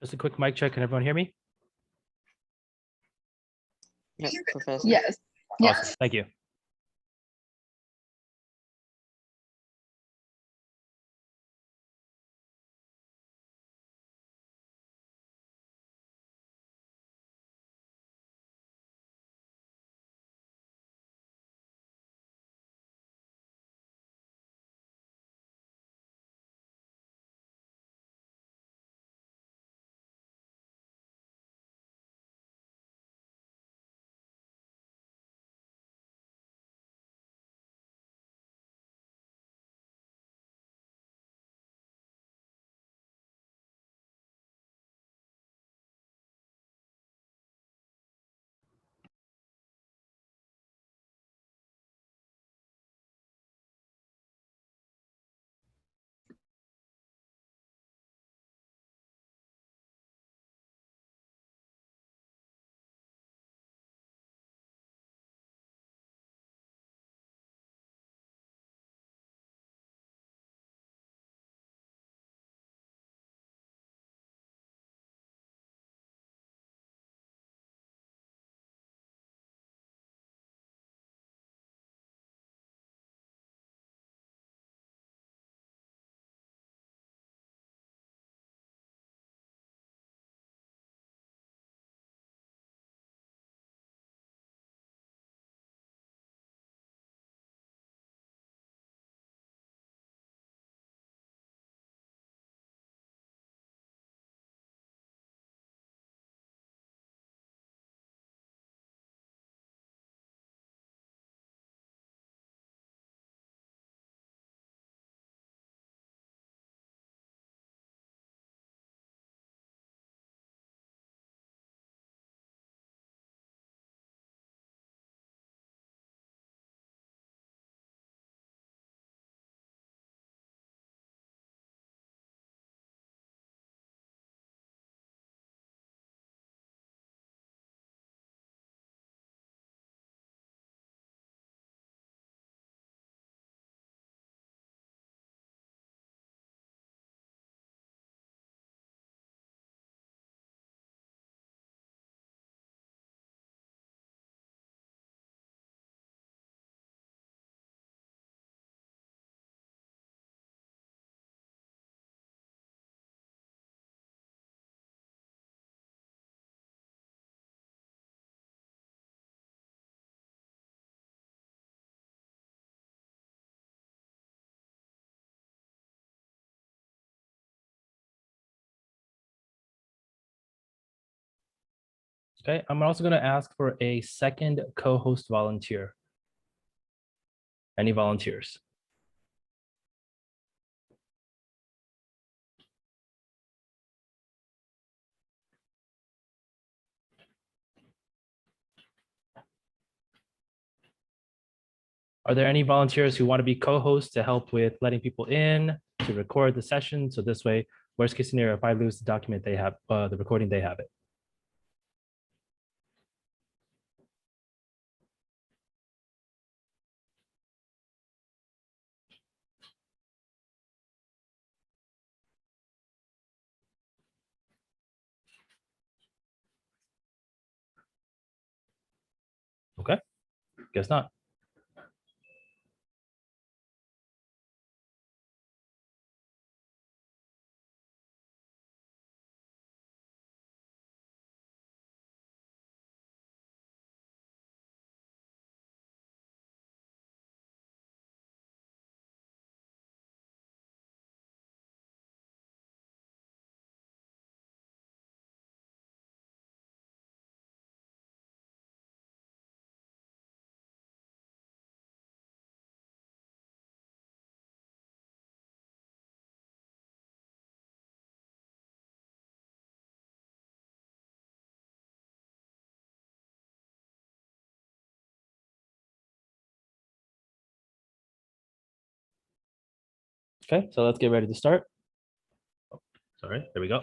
Just a quick mic check. Can everyone hear me? Yes, Professor. Yes. Awesome. Yes. Thank you. Okay, I'm also going to ask for a second co-host volunteer. Any volunteers? Are there any volunteers who want to be co-hosts to help with letting people in, to record the session? So this way, worst case scenario, if I lose the document, they have the recording, they have it. Okay, guess not. Okay, so let's get ready to start. Oh, sorry, there we go.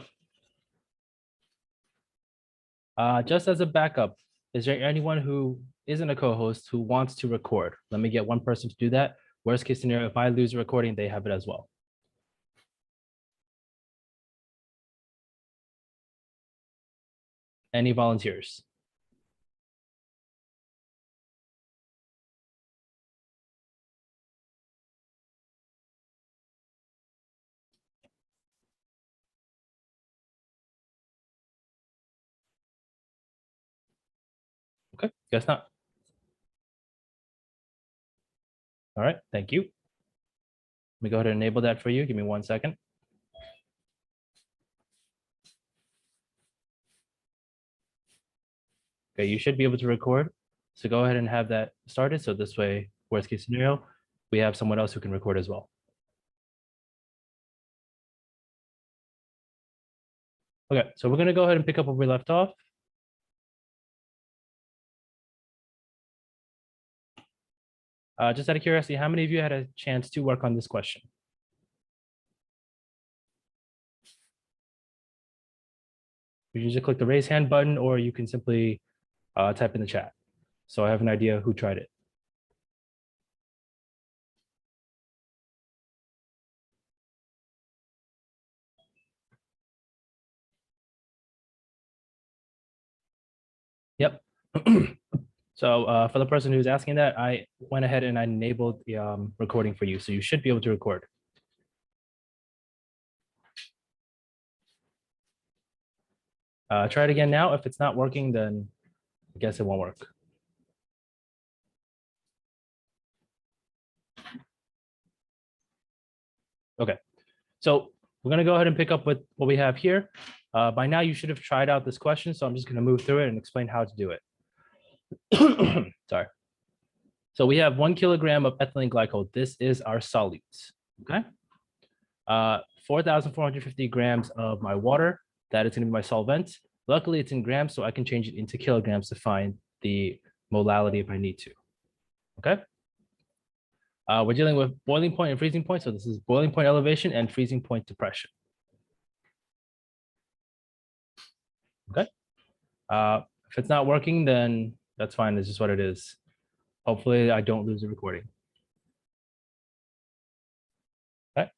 Just as a backup, is there anyone who isn't a co-host who wants to record? Let me get one person to do that. Worst case scenario, if I lose a recording, they have it as well. Any volunteers? Okay, guess not. All right, thank you. Let me go ahead and enable that for you. Give me 1 second. Okay, you should be able to record. So go ahead and have that started. So this way, worst case scenario, we have someone else who can record as well. Okay, so we're gonna go ahead and pick up where we left off. Just out of curiosity, how many of you had a chance to work on this question? You can just click the raise hand button, or you can simply type in the chat. So I have an idea who tried it. Yep. So for the person who's asking that, I went ahead and I enabled the recording for you. So you should be able to record. Try it again now. If it's not working, then I guess it won't work. Okay, so we're gonna go ahead and pick up with what we have here. By now, you should have tried out this question, so I'm just gonna move through it and explain how to do it. Sorry. So we have 1 kilogram of ethylene glycol. This is our solutes, okay? 4,450 grams of my water. That is gonna be my solvent. Luckily, it's in grams, so I can change it into kilograms to find the molality if I need to, okay? We're dealing with boiling point and freezing point. So this is boiling point elevation and freezing point depression. Okay. If it's not working, then that's fine. It's just what it is. Hopefully I don't lose the recording. Okay.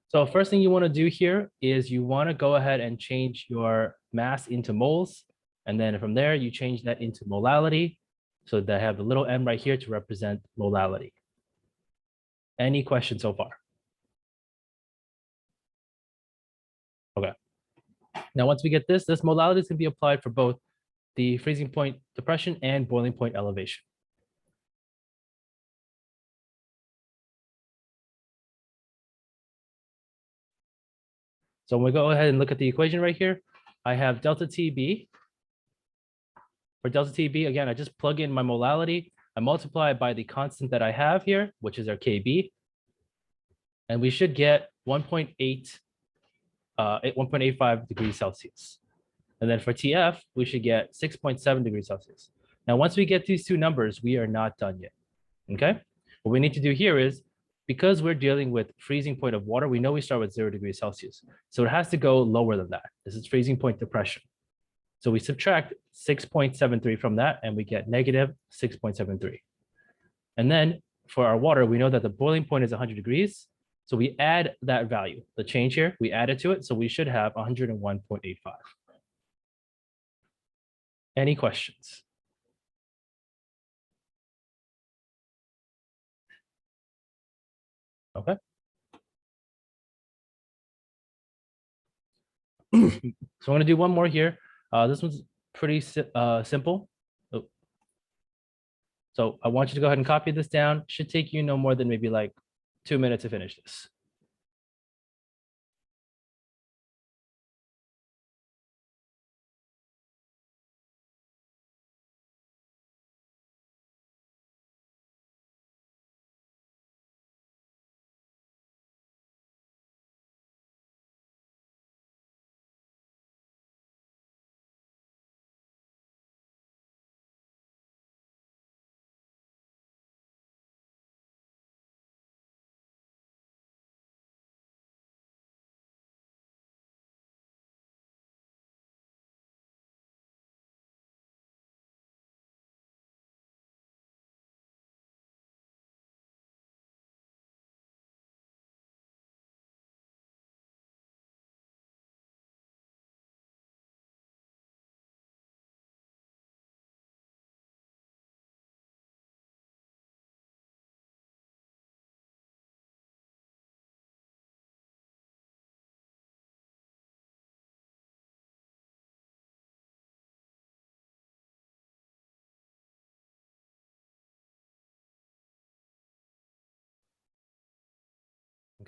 So first thing you want to do here is you want to go ahead and change your mass into moles. And then from there, you change that into molality. So that I have the little m right here to represent molality. Any questions so far? Okay. Now, once we get this molality is going to be applied for both the freezing point depression and boiling point elevation. So when we go ahead and look at the equation right here, I have delta TB. For delta TB, again, I just plug in my molality. I multiply it by the constant that I have here, which is our KB. And we should get 1.85 degrees Celsius. And then for TF, we should get 6.7 degrees Celsius. Now, once we get these two numbers, we are not done yet, okay? What we need to do here is, because we're dealing with freezing point of water, we know we start with 0 degrees Celsius. So it has to go lower than that. This is freezing point depression. So we subtract 6.73 from that, and we get negative 6.73. And then for our water, we know that the boiling point is 100 degrees. So we add that value, the change here, we add it to it. So we should have 101.85. Any questions? Okay. So I'm going to do one more here. This one's pretty simple. Oh. So I want you to go ahead and copy this down. Should take you no more than maybe like 2 minutes to finish this.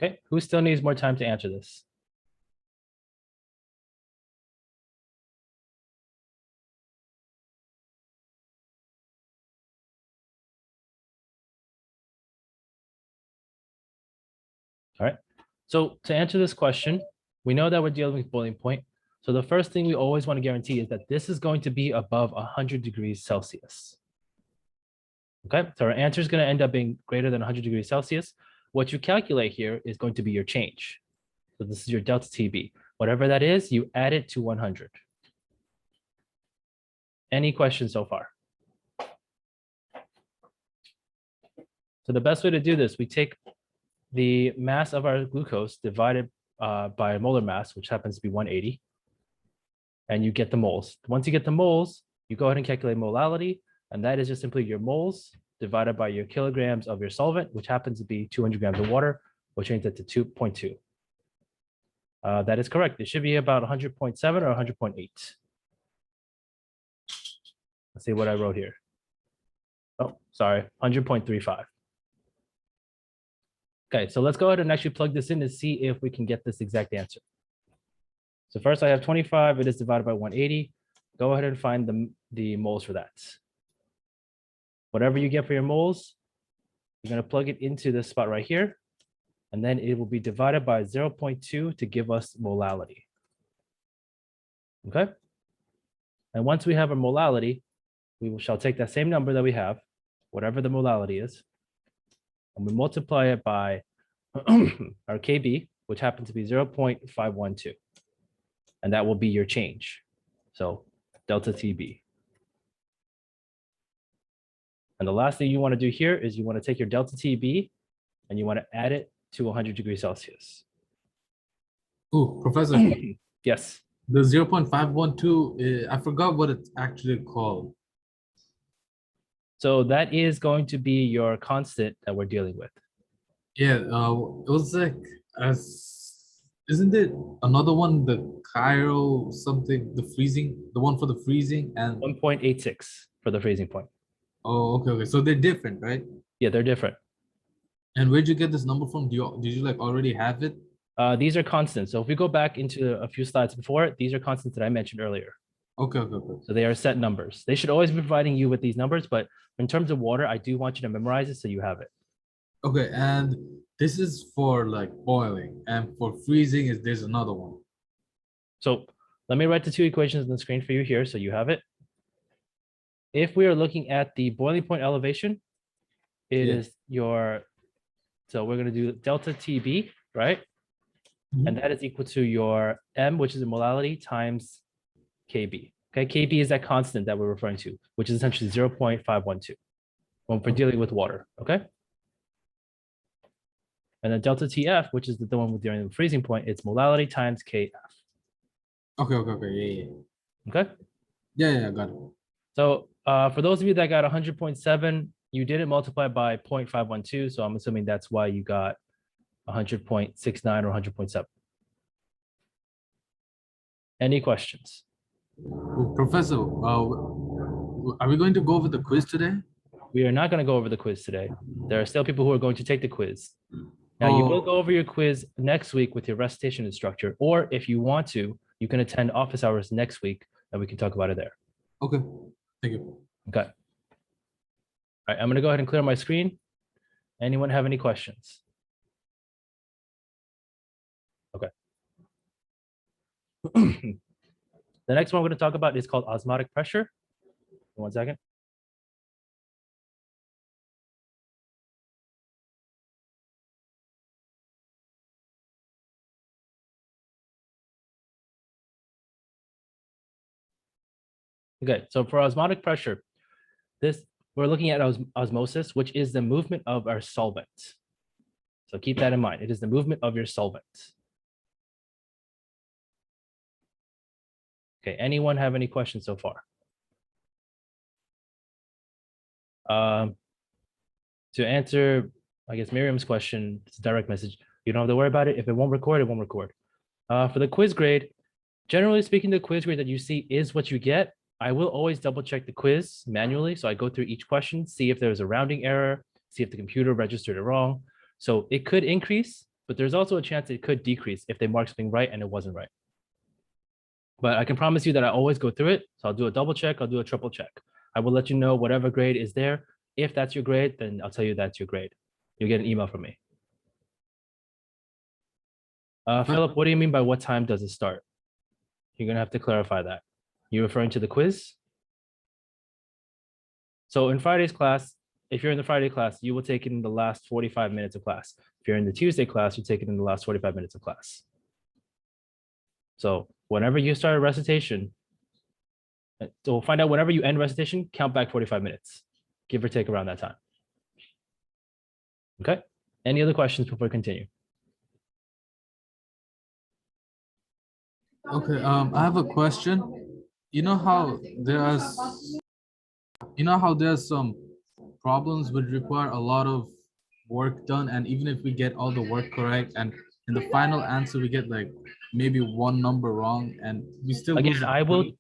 Okay, who still needs more time to answer this? All right, so to answer this question, we know that we're dealing with boiling point. So the first thing we always want to guarantee is that this is going to be above 100 degrees Celsius. Okay, so our answer is going to end up being greater than 100 degrees Celsius. What you calculate here is going to be your change. So this is your delta TB. Whatever that is, you add it to 100. Any questions so far? So the best way to do this, we take the mass of our glucose divided by molar mass, which happens to be 180, and you get the moles. Once you get the moles, you go ahead and calculate molality, and that is just simply your moles divided by your kilograms of your solvent, which happens to be 200 grams of water, which change it to 2.2. That is correct. It should be about 100.7 or 100.8. Let's see what I wrote here. Oh, sorry, 100.35. Okay, so let's go ahead and actually plug this in to see if we can get this exact answer. So first I have 25, it is divided by 180. Go ahead and find the moles for that. Whatever you get for your moles, you're gonna plug it into this spot right here, and then it will be divided by 0.2 to give us molality. Okay? And once we have a molality, shall take that same number that we have, whatever the molality is, and we multiply it by our KB, which happens to be 0.512. And that will be your change. So delta TB. And the last thing you want to do here is you want to take your delta TB and you want to add it to 100 degrees Celsius. Oh, Professor, Yes. the 0.512, I forgot what it's actually called. So that is going to be your constant that we're dealing with. Yeah, it was like, isn't it another one, the Cairo something, the one for the freezing and 1.86 for the freezing point. oh, okay. So they're different, right? Yeah, they're different. And where'd you get this number from? Did you like already have it? These are constants. So if we go back into a few slides before, these are constants that I mentioned earlier. Okay. So they are set numbers. They should always be providing you with these numbers, but in terms of water, I do want you to memorize it so you have it. Okay, and this is for like boiling, and for freezing there's another one. So let me write the two equations on the screen for you here so you have it. If we are looking at the boiling point elevation, it is so we're going to do delta TB, right? And that is equal to your M, which is the molality, times KB. Okay, KB is that constant that we're referring to, which is essentially 0.512 when we're dealing with water, okay? And then delta TF, which is the one with during the freezing point, it's molality times KF. Okay, yeah. Okay? Yeah, got it. So for those of you that got 100.7, you didn't multiply by 0.512, so I'm assuming that's why you got 100.69 or 100.7. Any questions? Professor, are we going to go over the quiz today? We are not going to go over the quiz today. There are still people who are going to take the quiz. Now, you will go over your quiz next week with your recitation instructor, or if you want to, you can attend office hours next week and we can talk about it there. Okay, thank you. Okay. All right, I'm going to go ahead and clear my screen. Anyone have any questions? Okay. The next one we're going to talk about is called osmotic pressure. 1 second. Okay, so for osmotic pressure, we're looking at osmosis, which is the movement of our solvent. So keep that in mind. It is the movement of your solvent. Okay, anyone have any questions so far? To answer, I guess, Miriam's question, it's a direct message. You don't have to worry about it. If it won't record, it won't record. For the quiz grade, generally speaking, the quiz grade that you see is what you get. I will always double check the quiz manually. So I go through each question, see if there's a rounding error, see if the computer registered it wrong. So it could increase, but there's also a chance it could decrease if they mark something right and it wasn't right. But I can promise you that I always go through it. So I'll do a double check, I'll do a triple check. I will let you know whatever grade is there. If that's your grade, then I'll tell you that's your grade. You'll get an email from me. Philip, what do you mean by what time does it start? You're gonna have to clarify that. You referring to the quiz? So in Friday's class, if you're in the Friday class, you will take it in the last 45 minutes of class. If you're in the Tuesday class, you take it in the last 45 minutes of class. So whenever you start a recitation, so we'll find out whenever you end recitation, count back 45 minutes, give or take around that time. Okay. Any other questions before we continue? Okay, I have a question. You know how there's some problems which require a lot of work done, and even if we get all the work correct, and in the final answer we get like maybe one number wrong, and we still lose Again, the I will grade.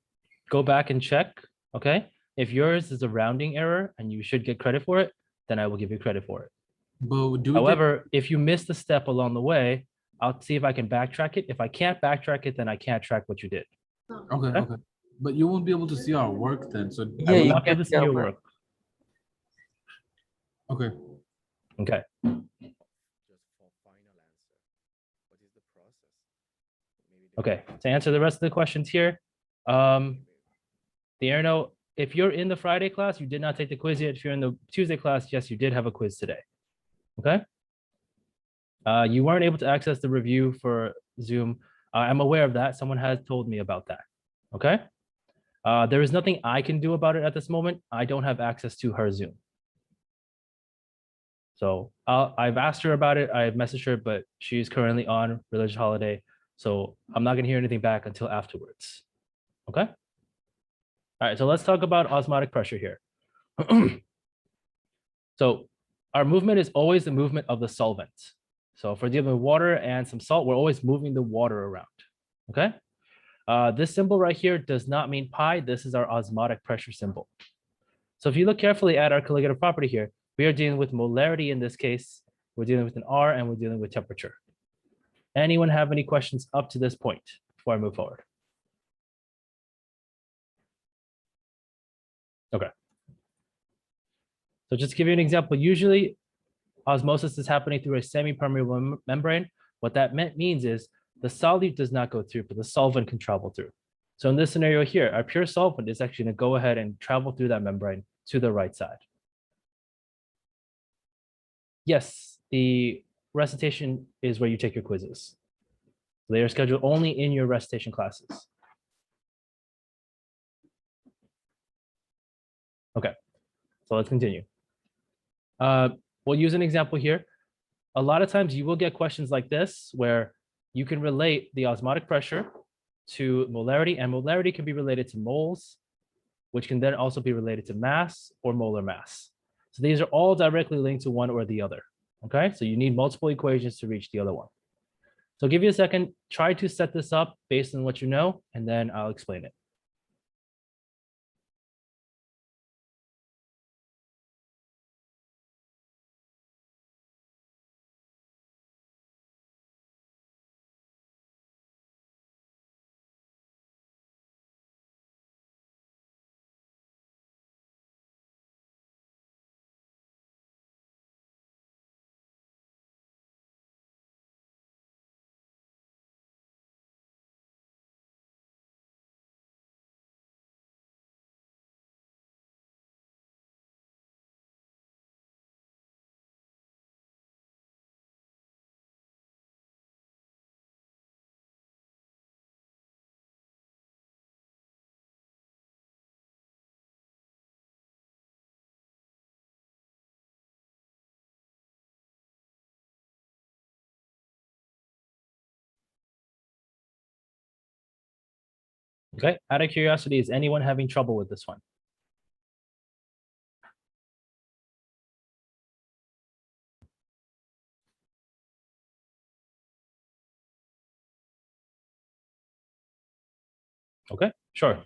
go back and check. Okay. If yours is a rounding error and you should get credit for it, then I will give you credit for it. But do we get, However, if you missed a step along the way, I'll see if I can backtrack it. If I can't backtrack it, then I can't track what you did. okay, but you won't be able to see our work then. So I Yeah, will you not be able to can see your tell, work. okay, Okay. Okay. To answer the rest of the questions here, the Arno, if you're in the Friday class, you did not take the quiz yet. If you're in the Tuesday class, yes, you did have a quiz today. Okay. You weren't able to access the review for Zoom. I'm aware of that. Someone has told me about that. Okay. There is nothing I can do about it at this moment. I don't have access to her Zoom. So I've asked her about it. I've messaged her, but she's currently on religious holiday. So I'm not gonna hear anything back until afterwards. Okay. All right, so let's talk about osmotic pressure here. So our movement is always the movement of the solvent. So if we're dealing with water and some salt, we're always moving the water around. Okay. This symbol right here does not mean pi. This is our osmotic pressure symbol. So if you look carefully at our colligative property here, we are dealing with molarity in this case. We're dealing with an R and we're dealing with temperature. Anyone have any questions up to this point before I move forward? Okay. So just to give you an example, usually osmosis is happening through a semi-permeable membrane. What that means is the solute does not go through, but the solvent can travel through. So in this scenario here, our pure solvent is actually going to go ahead and travel through that membrane to the right side. Yes, the recitation is where you take your quizzes. They are scheduled only in your recitation classes. Okay, so let's continue. We'll use an example here. A lot of times you will get questions like this where you can relate the osmotic pressure to molarity, and molarity can be related to moles, which can then also be related to mass or molar mass. So these are all directly linked to one or the other. Okay, so you need multiple equations to reach the other one. So I'll give you a second, try to set this up based on what you know, and then I'll explain it. Okay, out of curiosity, is anyone having trouble with this one? Okay, sure.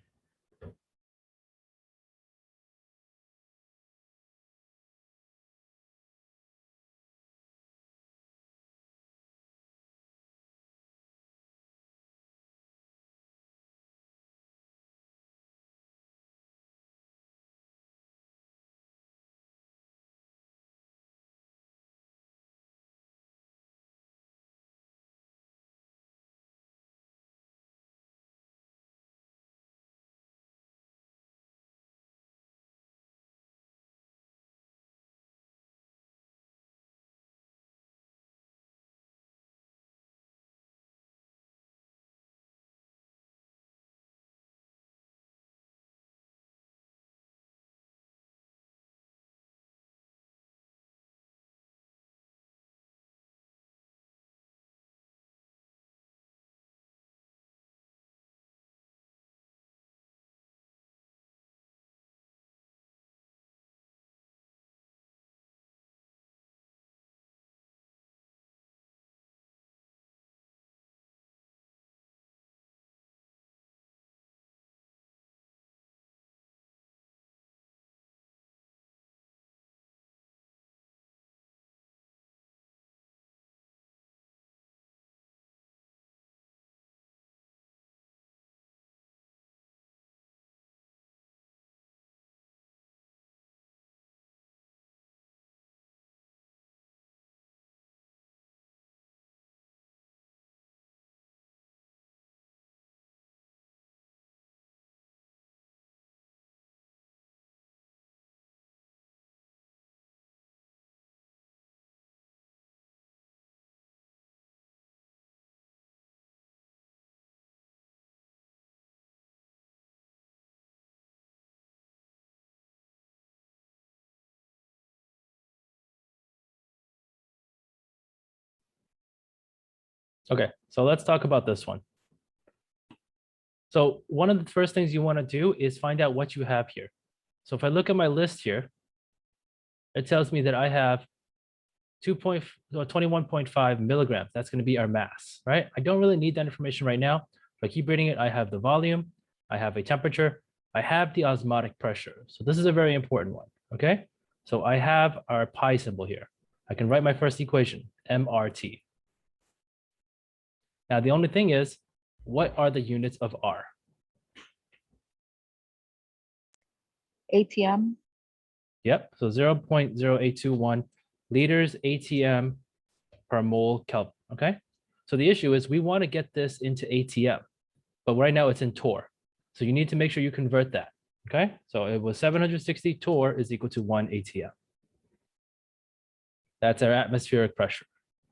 Okay, so let's talk about this one. So one of the first things you want to do is find out what you have here. So if I look at my list here, it tells me that I have 21.5 milligrams. That's going to be our mass, right? I don't really need that information right now. If I keep reading it, I have the volume, I have a temperature, I have the osmotic pressure. So this is a very important one, okay? So I have our pi symbol here. I can write my first equation, MRT. Now, the only thing is, what are the units of R? ATM. Yep, so 0.0821 liters ATM per mole Kelvin, okay? So the issue is we want to get this into ATM, but right now it's in torr. So you need to make sure you convert that, okay? So it was 760 torr is equal to 1 ATM. That's our atmospheric pressure,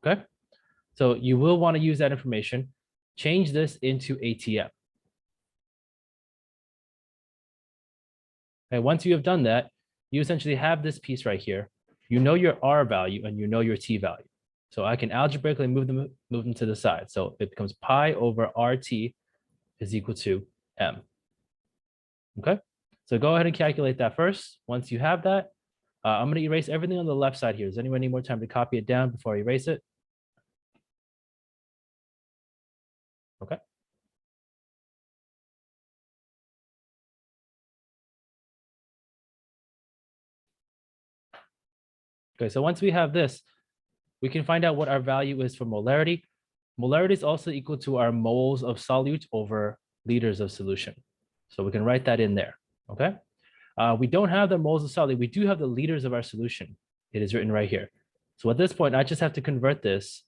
okay? So you will want to use that information, change this into ATM. Okay, once you have done that, you essentially have this piece right here. You know your R value and you know your T value. So I can algebraically move them to the side. So it becomes pi over RT is equal to M. Okay, so go ahead and calculate that first. Once you have that, I'm going to erase everything on the left side here. Does anyone need more time to copy it down before I erase it? Okay. Okay, so once we have this, we can find out what our value is for molarity. Molarity is also equal to our moles of solute over liters of solution. So we can write that in there, okay? We don't have the moles of solute. We do have the liters of our solution. It is written right here. So at this point, I just have to convert this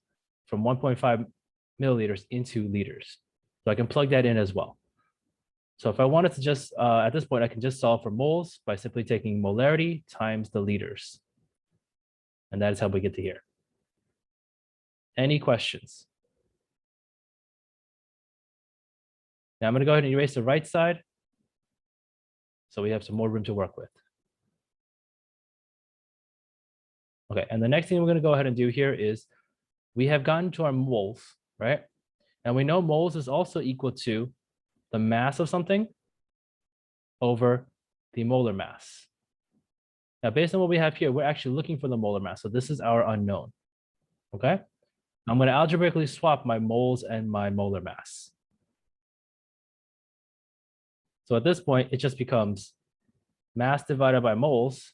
from 1.5 milliliters into liters. So I can plug that in as well. So if I wanted to just, at this point, I can just solve for moles by simply taking molarity times the liters. And that is how we get to here. Any questions? Now I'm going to go ahead and erase the right side. So we have some more room to work with. Okay, and the next thing we're going to go ahead and do here is we have gotten to our moles, right? And we know moles is also equal to the mass of something over the molar mass. Now, based on what we have here, we're actually looking for the molar mass. So this is our unknown, okay? I'm going to algebraically swap my moles and my molar mass. So at this point, it just becomes mass divided by moles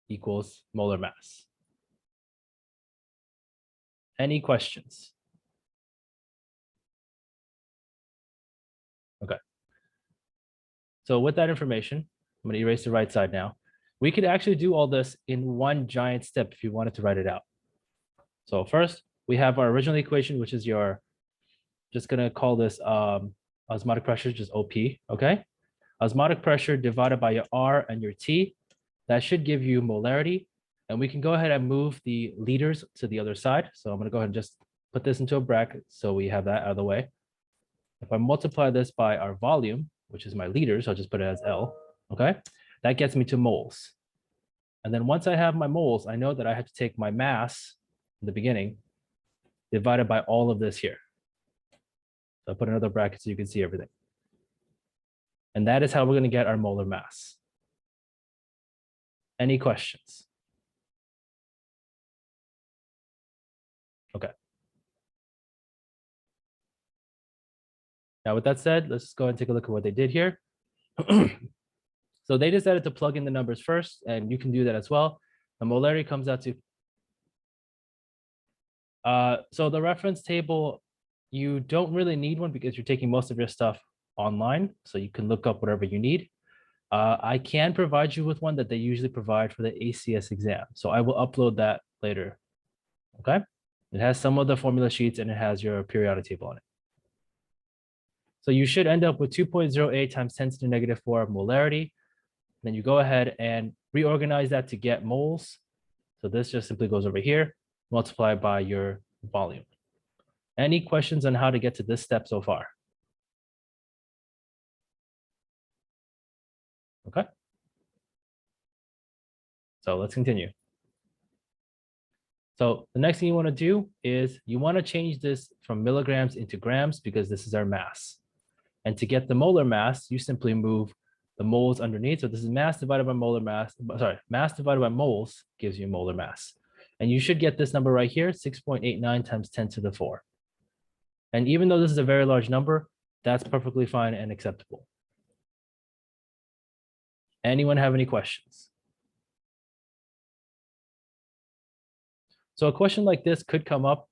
equals molar mass. Any questions? Okay. So with that information, I'm going to erase the right side now. We could actually do all this in one giant step if you wanted to write it out. So first, we have our original equation, which is your, just going to call this osmotic pressure, just OP, okay? Osmotic pressure divided by your R and your T. That should give you molarity. And we can go ahead and move the liters to the other side. So I'm going to go ahead and just put this into a bracket so we have that out of the way. If I multiply this by our volume, which is my liters, I'll just put it as L, okay? That gets me to moles. And then once I have my moles, I know that I have to take my mass in the beginning divided by all of this here. So I'll put another bracket so you can see everything. And that is how we're going to get our molar mass. Any questions? Okay. Now, with that said, let's go ahead and take a look at what they did here. So they decided to plug in the numbers first, and you can do that as well. The molarity comes out to, so the reference table, you don't really need one because you're taking most of your stuff online, so you can look up whatever you need. I can provide you with one that they usually provide for the ACS exam. So I will upload that later, okay? It has some of the formula sheets and it has your periodic table on it. So you should end up with 2.08 times 10 to the negative 4 molarity. Then you go ahead and reorganize that to get moles. So this just simply goes over here, multiplied by your volume. Any questions on how to get to this step so far? Okay. So let's continue. So the next thing you want to do is you want to change this from milligrams into grams because this is our mass. And to get the molar mass, you simply move the moles underneath. So this is mass divided by molar mass. Sorry, mass divided by moles gives you molar mass. And you should get this number right here, 6.89 times 10 to the 4. And even though this is a very large number, that's perfectly fine and acceptable. Anyone have any questions? So a question like this could come up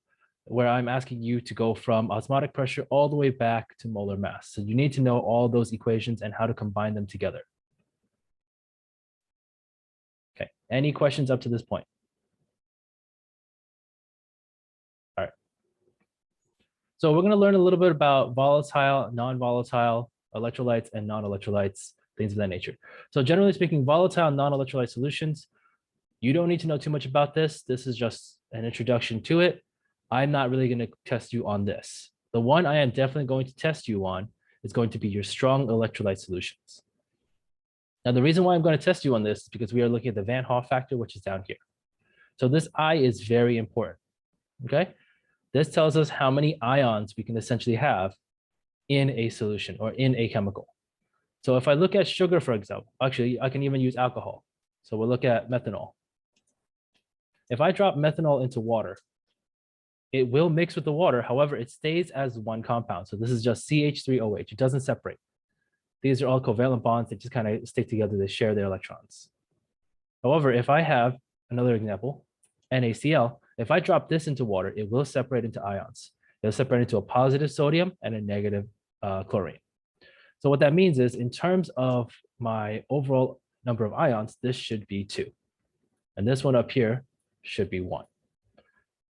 where I'm asking you to go from osmotic pressure all the way back to molar mass. So you need to know all those equations and how to combine them together. Okay, any questions up to this point? All right. So we're going to learn a little bit about volatile, non-volatile electrolytes and non-electrolytes, things of that nature. So generally speaking, volatile non-electrolyte solutions, you don't need to know too much about this. This is just an introduction to it. I'm not really going to test you on this. The one I am definitely going to test you on is going to be your strong electrolyte solutions. Now, the reason why I'm going to test you on this is because we are looking at the Van Hoff factor, which is down here. So this I is very important, okay? This tells us how many ions we can essentially have in a solution or in a chemical. So if I look at sugar, for example, actually, I can even use alcohol. So we'll look at methanol. If I drop methanol into water, it will mix with the water. However, it stays as one compound. So this is just CH3OH. It doesn't separate. These are all covalent bonds that just kind of stick together. They share their electrons. However, if I have another example, NaCl, if I drop this into water, it will separate into ions. It'll separate into a positive sodium and a negative chlorine. So what that means is in terms of my overall number of ions, this should be 2. And this one up here should be 1.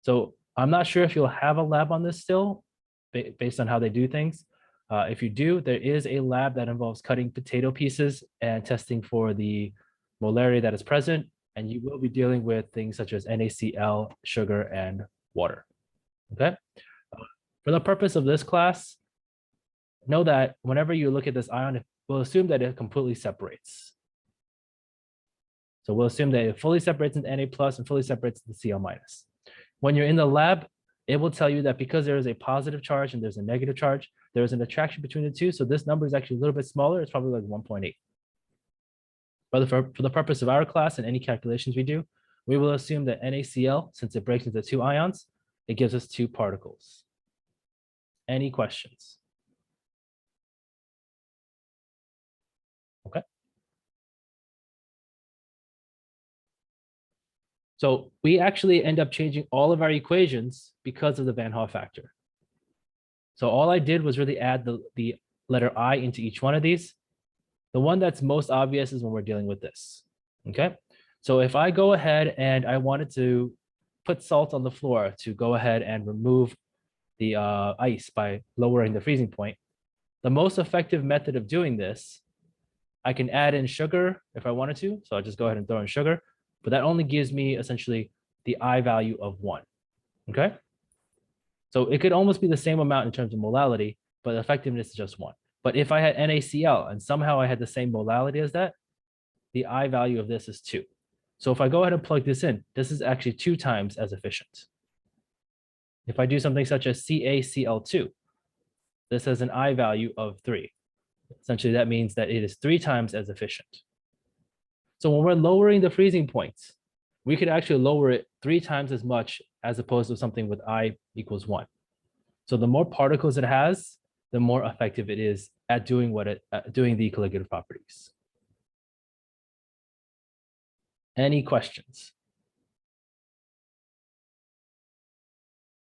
So I'm not sure if you'll have a lab on this still, based on how they do things. If you do, there is a lab that involves cutting potato pieces and testing for the molarity that is present. And you will be dealing with things such as NaCl, sugar, and water. Okay. For the purpose of this class, know that whenever you look at this ion, we'll assume that it completely separates. So we'll assume that it fully separates into Na plus and fully separates into Cl minus. When you're in the lab, it will tell you that because there is a positive charge and there's a negative charge, there is an attraction between the two. So this number is actually a little bit smaller. It's probably like 1.8. But for the purpose of our class and any calculations we do, we will assume that NaCl, since it breaks into 2 ions, it gives us 2 particles. Any questions? Okay. So we actually end up changing all of our equations because of the Van Hoff factor. So all I did was really add the letter I into each one of these. The one that's most obvious is when we're dealing with this, okay? So if I go ahead and I wanted to put salt on the floor to go ahead and remove the ice by lowering the freezing point, the most effective method of doing this, I can add in sugar if I wanted to. So I'll just go ahead and throw in sugar, but that only gives me essentially the I value of 1, okay? So it could almost be the same amount in terms of molality, but effectiveness is just 1. But if I had NaCl and somehow I had the same molality as that, the I value of this is 2. So if I go ahead and plug this in, this is actually 2 times as efficient. If I do something such as CaCl2, this has an I value of 3. Essentially, that means that it is 3 times as efficient. So when we're lowering the freezing points, we could actually lower it 3 times as much as opposed to something with I equals 1. So the more particles it has, the more effective it is at doing doing the colligative properties. Any questions?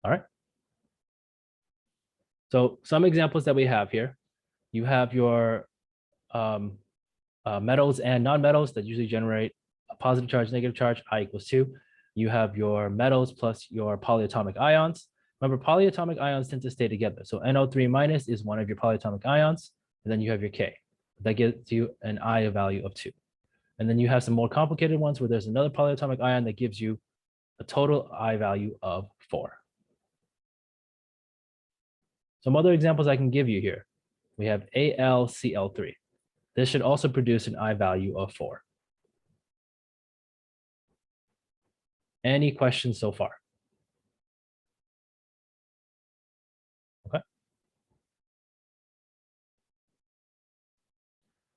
All right. So some examples that we have here, you have your metals and non-metals that usually generate a positive charge, negative charge, I equals 2. You have your metals plus your polyatomic ions. Remember, polyatomic ions tend to stay together. So NO3 minus is one of your polyatomic ions, and then you have your K. That gives you an I value of 2. And then you have some more complicated ones where there's another polyatomic ion that gives you a total I value of 4. Some other examples I can give you here. We have AlCl3. This should also produce an I value of 4. Any questions so far? Okay.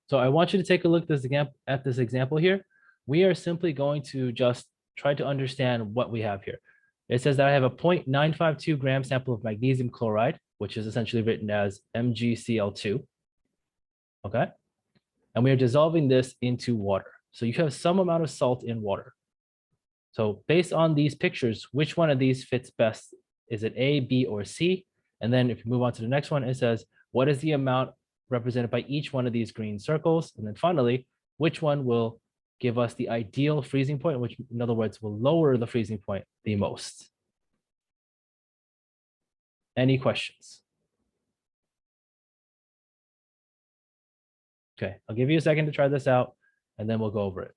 So I want you to take a look at this example here. We are simply going to just try to understand what we have here. It says that I have a 0.952 gram sample of magnesium chloride, which is essentially written as MgCl2. Okay. And we are dissolving this into water. So you have some amount of salt in water. So based on these pictures, which one of these fits best? Is it A, B, or C? And then if you move on to the next one, it says, what is the amount represented by each one of these green circles? And then finally, which one will give us the ideal freezing point, which in other words, will lower the freezing point the most? Any questions? Okay, I'll give you a second to try this out, and then we'll go over it.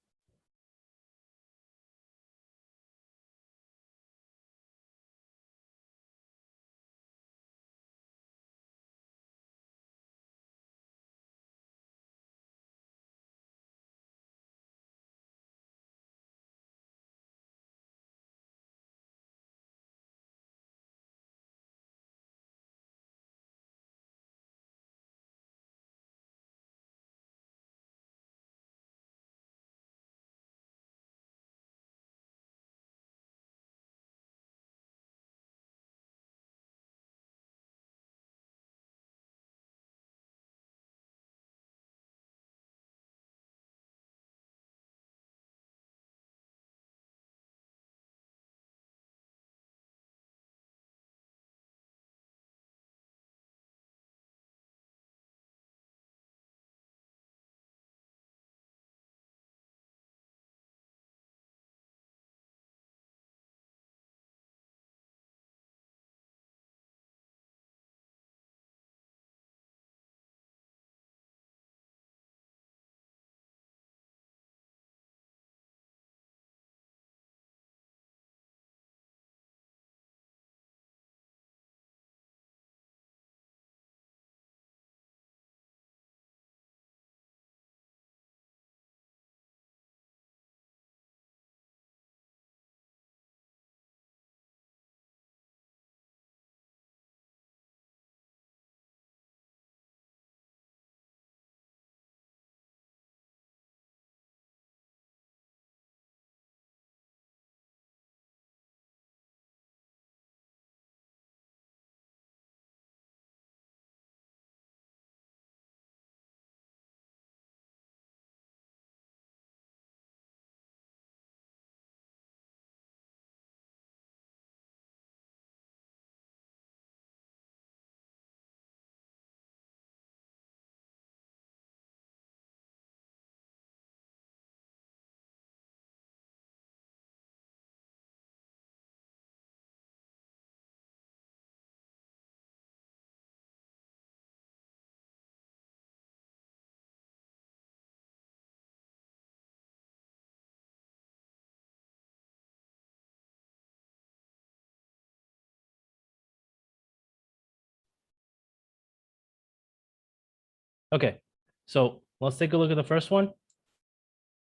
Okay, so let's take a look at the first one.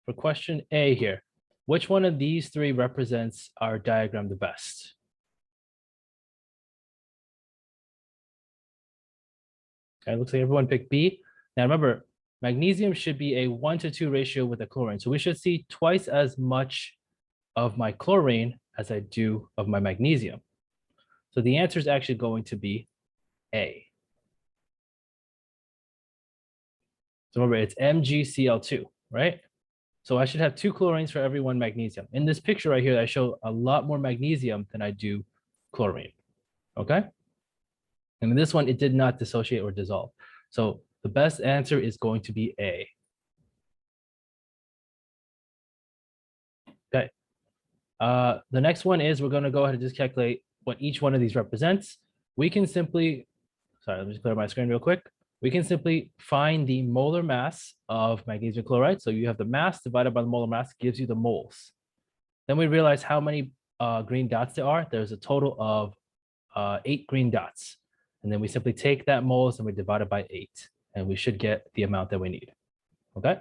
For question A here, which one of these three represents our diagram the best? Okay, looks like everyone picked B. Now remember, magnesium should be a 1:2 ratio with the chlorine. So we should see twice as much of my chlorine as I do of my magnesium. So the answer is actually going to be A. So remember, it's MgCl2, right? So I should have 2 chlorines for every 1 magnesium. In this picture right here, I show a lot more magnesium than I do chlorine, okay? And in this one, it did not dissociate or dissolve. So the best answer is going to be A. Okay. The next one is we're going to go ahead and just calculate what each one of these represents. We can simply, sorry, let me just clear my screen real quick. We can simply find the molar mass of magnesium chloride. So you have the mass divided by the molar mass gives you the moles. Then we realize how many green dots there are. There's a total of 8 green dots. And then we simply take that moles and we divide it by 8. And we should get the amount that we need. Okay.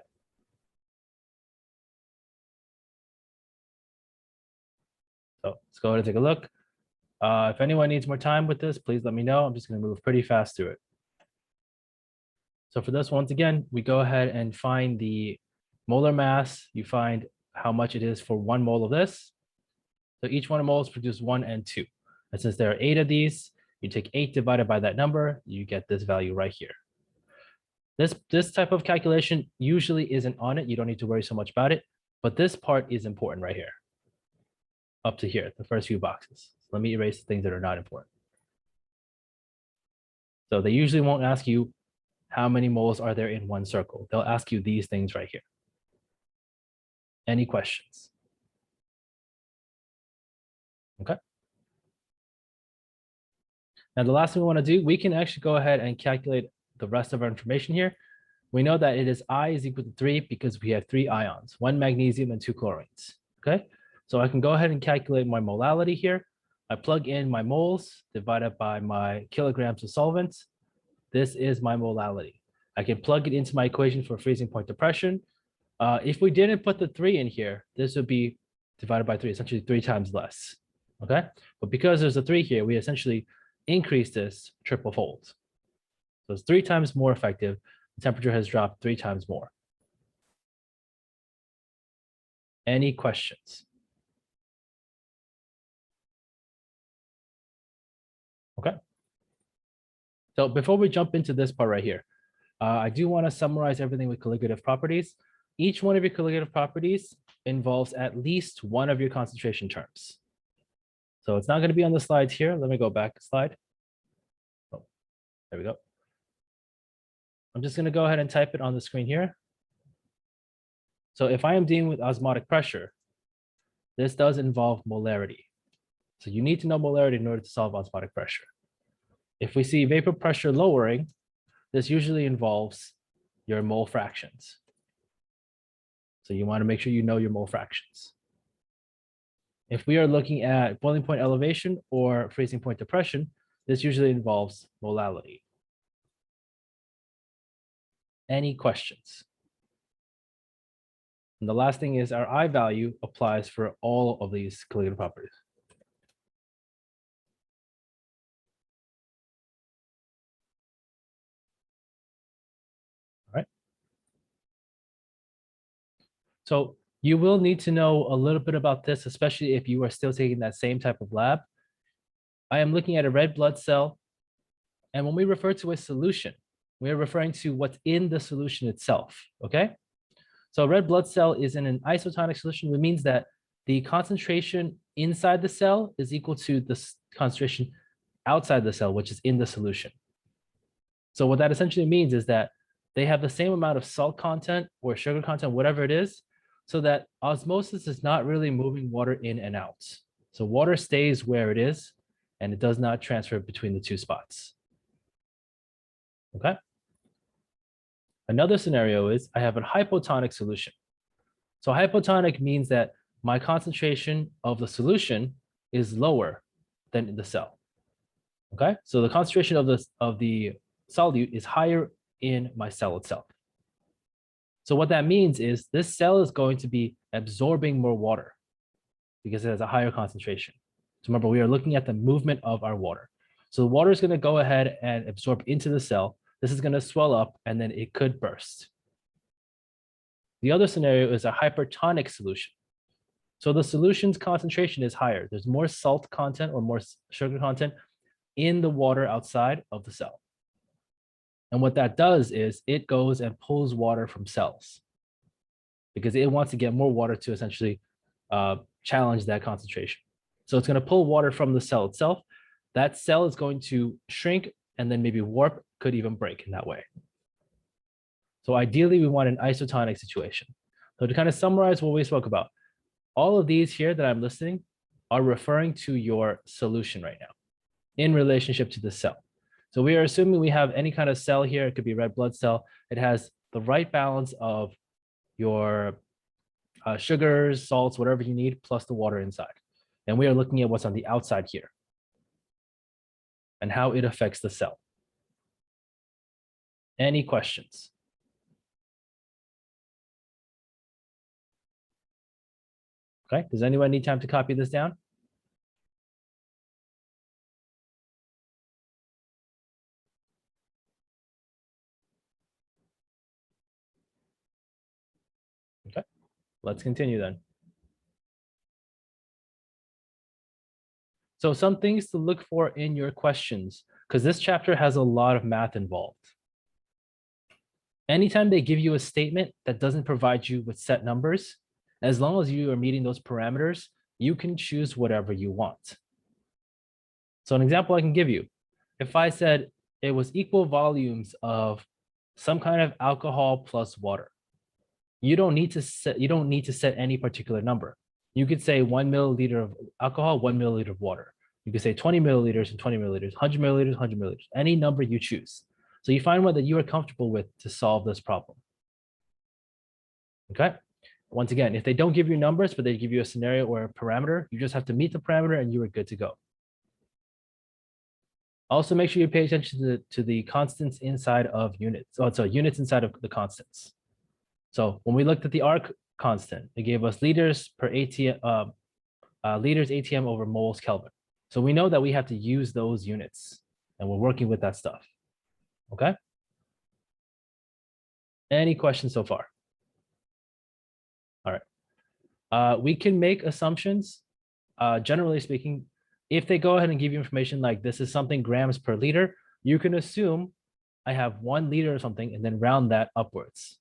go ahead and take a look. If anyone needs more time with this, please let me know. I'm just going to move pretty fast through it. So for this, once again, we go ahead and find the molar mass. You find how much it is for 1 mole of this. So each one of moles produce 1 and 2. And since there are 8 of these, you take 8 divided by that number, you get this value right here. This type of calculation usually isn't on it. You don't need to worry so much about it, but this part is important right here. Up to here, the first few boxes. Let me erase the things that are not important. So they usually won't ask you how many moles are there in one circle. They'll ask you these things right here. Any questions? Okay. Now, the last thing we want to do, we can actually go ahead and calculate the rest of our information here. We know that it is I is equal to 3 because we have 3 ions, 1 magnesium and 2 chlorines. Okay, so I can go ahead and calculate my molality here. I plug in my moles divided by my kilograms of solvent. This is my molality. I can plug it into my equation for freezing point depression. If we didn't put the 3 in here, this would be divided by 3, essentially 3 times less. Okay, but because there's a 3 here, we essentially increase this triple fold. So it's 3 times more effective. The temperature has dropped 3 times more. Any questions? Okay. So before we jump into this part right here, I do want to summarize everything with colligative properties. Each one of your colligative properties involves at least one of your concentration terms. So it's not going to be on the slides here. Let me go back a slide. Oh, there we go. I'm just going to go ahead and type it on the screen here. So if I am dealing with osmotic pressure, this does involve molarity. So you need to know molarity in order to solve osmotic pressure. If we see vapor pressure lowering, this usually involves your mole fractions. So you want to make sure you know your mole fractions. If we are looking at boiling point elevation or freezing point depression, this usually involves molality. Any questions? And the last thing is our I value applies for all of these colligative properties. All right. So you will need to know a little bit about this, especially if you are still taking that same type of lab. I am looking at a red blood cell. And when we refer to a solution, we are referring to what's in the solution itself, okay? So a red blood cell is in an isotonic solution, which means that the concentration inside the cell is equal to the concentration outside the cell, which is in the solution. So what that essentially means is that they have the same amount of salt content or sugar content, whatever it is, so that osmosis is not really moving water in and out. So water stays where it is, and it does not transfer between the two spots. Okay. Another scenario is I have a hypotonic solution. So hypotonic means that my concentration of the solution is lower than in the cell. Okay, so the concentration of the solute is higher in my cell itself. So what that means is this cell is going to be absorbing more water because it has a higher concentration. So remember, we are looking at the movement of our water. So the water is going to go ahead and absorb into the cell. This is going to swell up and then it could burst. The other scenario is a hypertonic solution. So the solution's concentration is higher. There's more salt content or more sugar content in the water outside of the cell. And what that does is it goes and pulls water from cells because it wants to get more water to essentially challenge that concentration. So it's going to pull water from the cell itself. That cell is going to shrink and then maybe warp, could even break in that way. So ideally, we want an isotonic situation. So to kind of summarize what we spoke about, all of these here that I'm listing are referring to your solution right now in relationship to the cell. So we are assuming we have any kind of cell here. It could be a red blood cell. It has the right balance of your sugars, salts, whatever you need, plus the water inside. And we are looking at what's on the outside here and how it affects the cell. Any questions? Okay, does anyone need time to copy this down? Let's continue then. So some things to look for in your questions, because this chapter has a lot of math involved. Anytime they give you a statement that doesn't provide you with set numbers, as long as you are meeting those parameters, you can choose whatever you want. So an example I can give you, if I said it was equal volumes of some kind of alcohol plus water, you don't need to set any particular number. You could say 1 milliliter of alcohol, 1 milliliter of water. You could say 20 milliliters and 20 milliliters, 100 milliliters, 100 milliliters, any number you choose. So you find one that you are comfortable with to solve this problem. Okay. Once again, if they don't give you numbers, but they give you a scenario or a parameter, you just have to meet the parameter and you are good to go. Also, make sure you pay attention to the constants inside of units. Oh, so units inside of the constants. So when we looked at the R constant, it gave us liters per ATM, liters ATM over moles Kelvin. So we know that we have to use those units, and we're working with that stuff. Okay. Any questions so far? All right. We can make assumptions. Generally speaking, if they go ahead and give you information like this is something grams per liter, you can assume I have 1 liter or something and then round that upwards,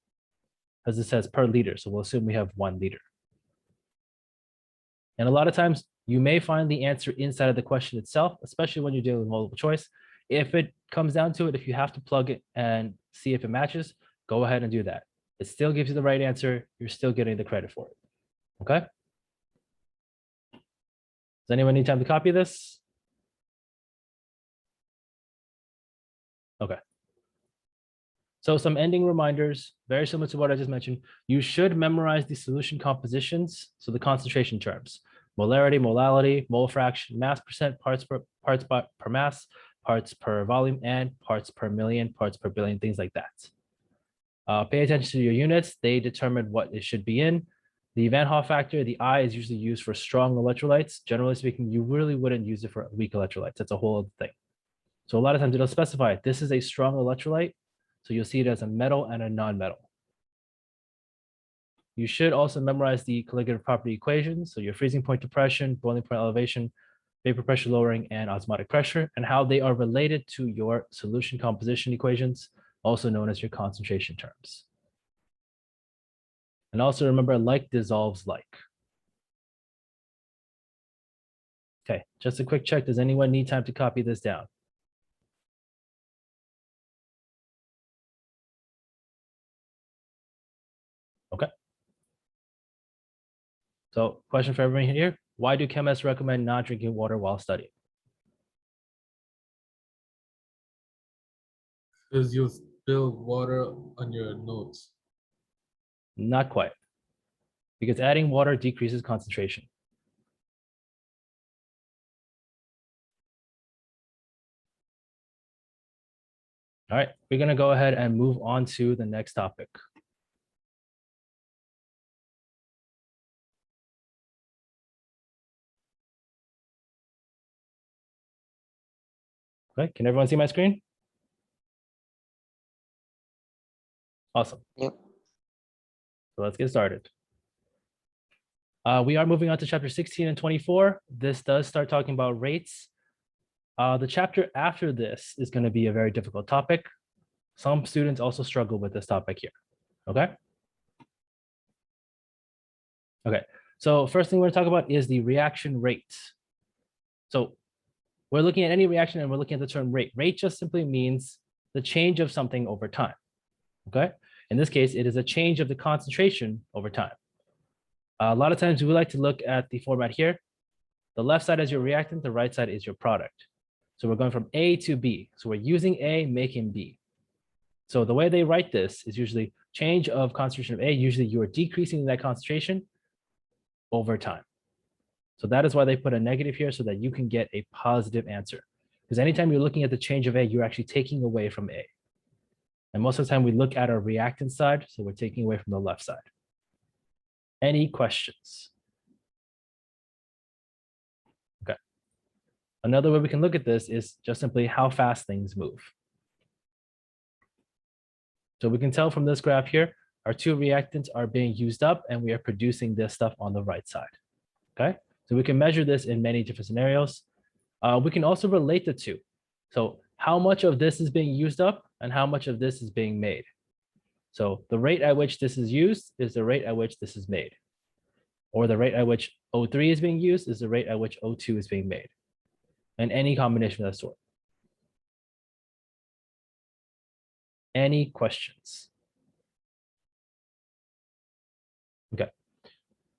because it says per liter. So we'll assume we have 1 liter. And a lot of times you may find the answer inside of the question itself, especially when you're dealing with multiple choice. If it comes down to it, if you have to plug it and see if it matches, go ahead and do that. It still gives you the right answer. You're still getting the credit for it. Okay. Does anyone need time to copy this? Okay. So some ending reminders, very similar to what I just mentioned. You should memorize the solution compositions, so the concentration terms: molarity, molality, mole fraction, mass percent, parts per mass, parts per volume, and parts per million, parts per billion, things like that. Pay attention to your units. They determine what it should be in. The Van Hoff factor, the I, is usually used for strong electrolytes. Generally speaking, you really wouldn't use it for weak electrolytes. That's a whole other thing. So a lot of times it'll specify this is a strong electrolyte. So you'll see it as a metal and a non-metal. You should also memorize the colligative property equations. So your freezing point depression, boiling point elevation, vapor pressure lowering, and osmotic pressure, and how they are related to your solution composition equations, also known as your concentration terms. And also remember, like dissolves like. Okay, just a quick check. Does anyone need time to copy this down? Okay. So question for everyone here. Why do chemists recommend not drinking water while studying? Because you'll spill water on your notes. Not quite. Because adding water decreases concentration. All right, we're going to go ahead and move on to the next topic. Okay, can everyone see my screen? Awesome. Yep. So let's get started. We are moving on to chapter 16 and 24. This does start talking about rates. The chapter after this is going to be a very difficult topic. Some students also struggle with this topic here. Okay. Okay. So first thing we're going to talk about is the reaction rate. So we're looking at any reaction and we're looking at the term rate. Rate just simply means the change of something over time. Okay. In this case, it is a change of the concentration over time. A lot of times we like to look at the format here. The left side is your reactant, the right side is your product. So we're going from A to B. So we're using A, making B. So the way they write this is usually change of concentration of A. Usually you are decreasing that concentration over time. So that is why they put a negative here so that you can get a positive answer. Because anytime you're looking at the change of A, you're actually taking away from A. And most of the time we look at our reactant side, so we're taking away from the left side. Any questions? Okay. Another way we can look at this is just simply how fast things move. So we can tell from this graph here, Our two reactants are being used up and we are producing this stuff on the right side. Okay, so we can measure this in many different scenarios. We can also relate the two. So how much of this is being used up and how much of this is being made. So the rate at which this is used is the rate at which this is made. Or the rate at which O3 is being used is the rate at which O2 is being made. And any combination of that sort. Any questions? Okay,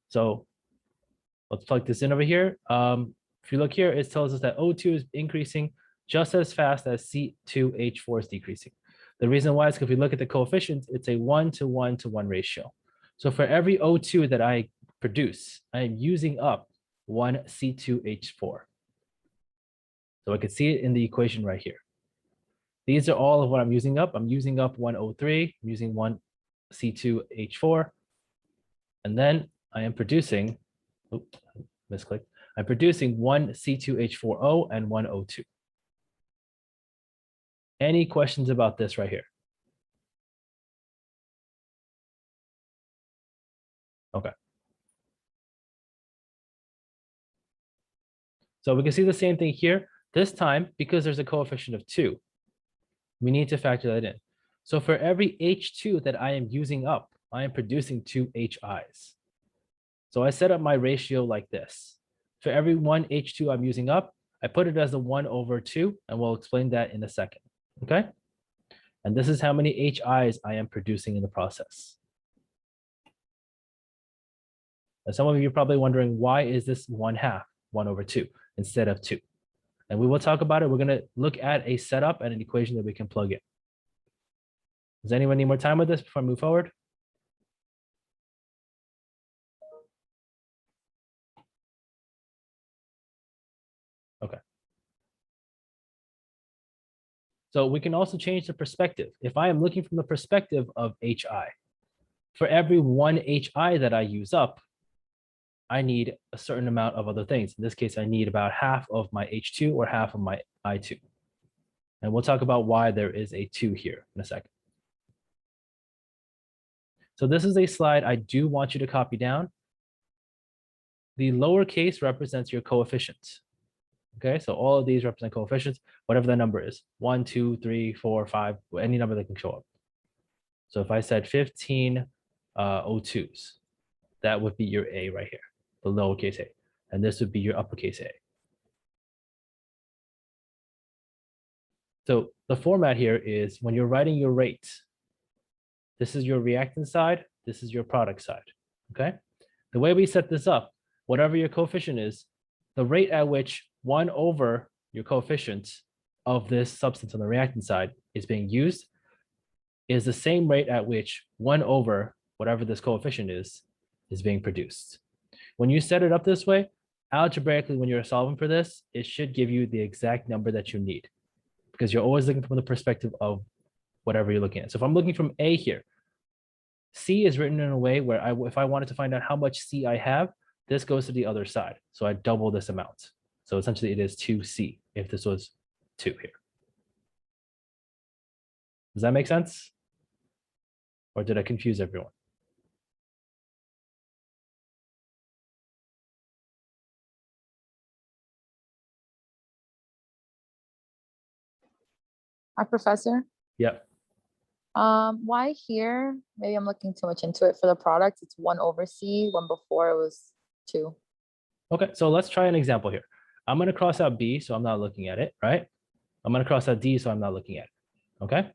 so let's plug this in over here. If you look here, it tells us that O2 is increasing just as fast as C2H4 is decreasing. The reason why is because if we look at the coefficients, it's a 1:1:1 ratio. So for every O2 that I produce, I am using up one C2H4. So I can see it in the equation right here. These are all of what I'm using up. I'm using up one O3, I'm using one C2H4, and then I am producing, oops, misclicked. I'm producing one C2H4O and one O2. Any questions about this right here? Okay. So we can see the same thing here. This time, because there's a coefficient of 2, we need to factor that in. So for every H2 that I am using up, I am producing 2 HIs. So I set up my ratio like this. For every one H2 I'm using up, I put it as a 1/2, and we'll explain that in a second, okay? And this is how many HIs I am producing in the process. And some of you are probably wondering, why is this 1/2, 1/2, instead of 2? And we will talk about it. We're gonna look at a setup and an equation that we can plug in. Does anyone need more time with this before I move forward? Okay. So we can also change the perspective. If I am looking from the perspective of HI, for every one HI that I use up, I need a certain amount of other things. In this case, I need about half of my H2 or half of my I2. And we'll talk about why there is a 2 here in a second. So this is a slide I do want you to copy down. The lowercase represents your coefficients. Okay, so all of these represent coefficients, whatever the number is, 1, 2, 3, 4, 5, any number that can show up. So if I said 15 O2s, that would be your A right here, the lowercase a, and this would be your uppercase A. So the format here is when you're writing your rates, this is your reactant side, this is your product side, okay? The way we set this up, whatever your coefficient is, the rate at which 1/, your coefficient of this substance on the reactant side is being used is the same rate at which 1/, whatever this coefficient is being produced. When you set it up this way, algebraically, when you're solving for this, it should give you the exact number that you need because you're always looking from the perspective of whatever you're looking at. So if I'm looking from A here, C is written in a way where if I wanted to find out how much C I have, this goes to the other side. So I double this amount. So essentially it is 2C if this was 2 here. Does that make sense? Or did I confuse everyone? Our professor, Yep. why here? Maybe I'm looking too much into it. For the product, it's 1/C, when before it was 2. Okay, so let's try an example here. I'm going to cross out B, so I'm not looking at it, right? I'm going to cross out D, so I'm not looking at it, okay?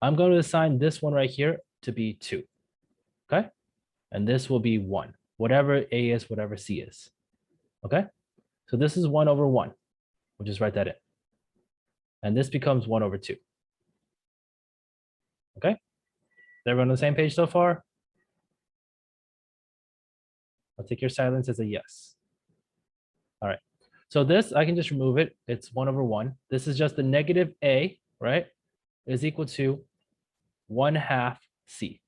I'm going to assign this one right here to be 2, okay? And this will be 1, whatever A is, whatever C is, okay? So this is 1/1. We'll just write that in. And this becomes 1/2. Okay? Is everyone on the same page so far? I'll take your silence as a yes. All right. So this, I can just remove it. It's 1/1. This is just the negative A, right? Is equal to 1/2 C.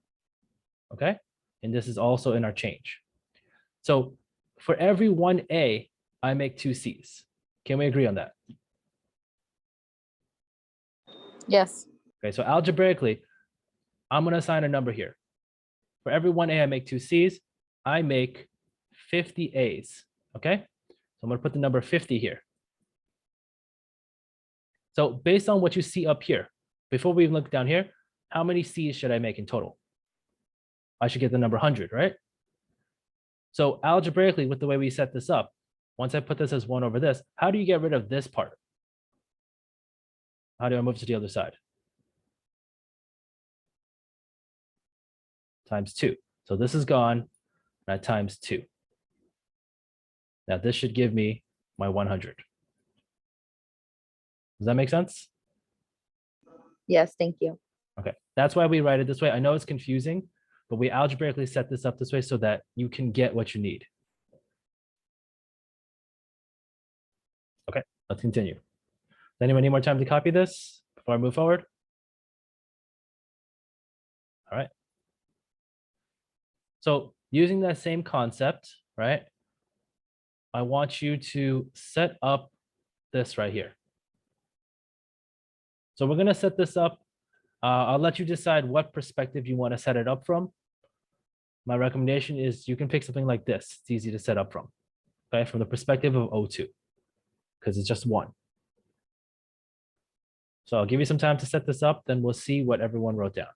Okay? And this is also in our change. So for every one A, I make 2 C's. Can we agree on that? Yes. Okay, so algebraically, I'm going to assign a number here. For every one A, I make two Cs. I make 50 A's, okay? So I'm gonna put the number 50 here. So based on what you see up here, before we even look down here, how many C's should I make in total? I should get the number 100, right? So algebraically, with the way we set this up, once I put this as 1 over this, how do you get rid of this part? How do I move to the other side? Times 2. So this is gone, and I times 2. Now this should give me my 100. Does that make sense? Yes, thank you. Okay, that's why we write it this way. I know it's confusing, but we algebraically set this up this way so that you can get what you need. Okay, let's continue. Does anyone need more time to copy this before I move forward? All right. So using that same concept, right? I want you to set up this right here. So we're gonna set this up. I'll let you decide what perspective you want to set it up from. My recommendation is you can pick something like this. It's easy to set up from, okay? From the perspective of O2, because it's just 1. So I'll give you some time to set this up, then we'll see what everyone wrote down.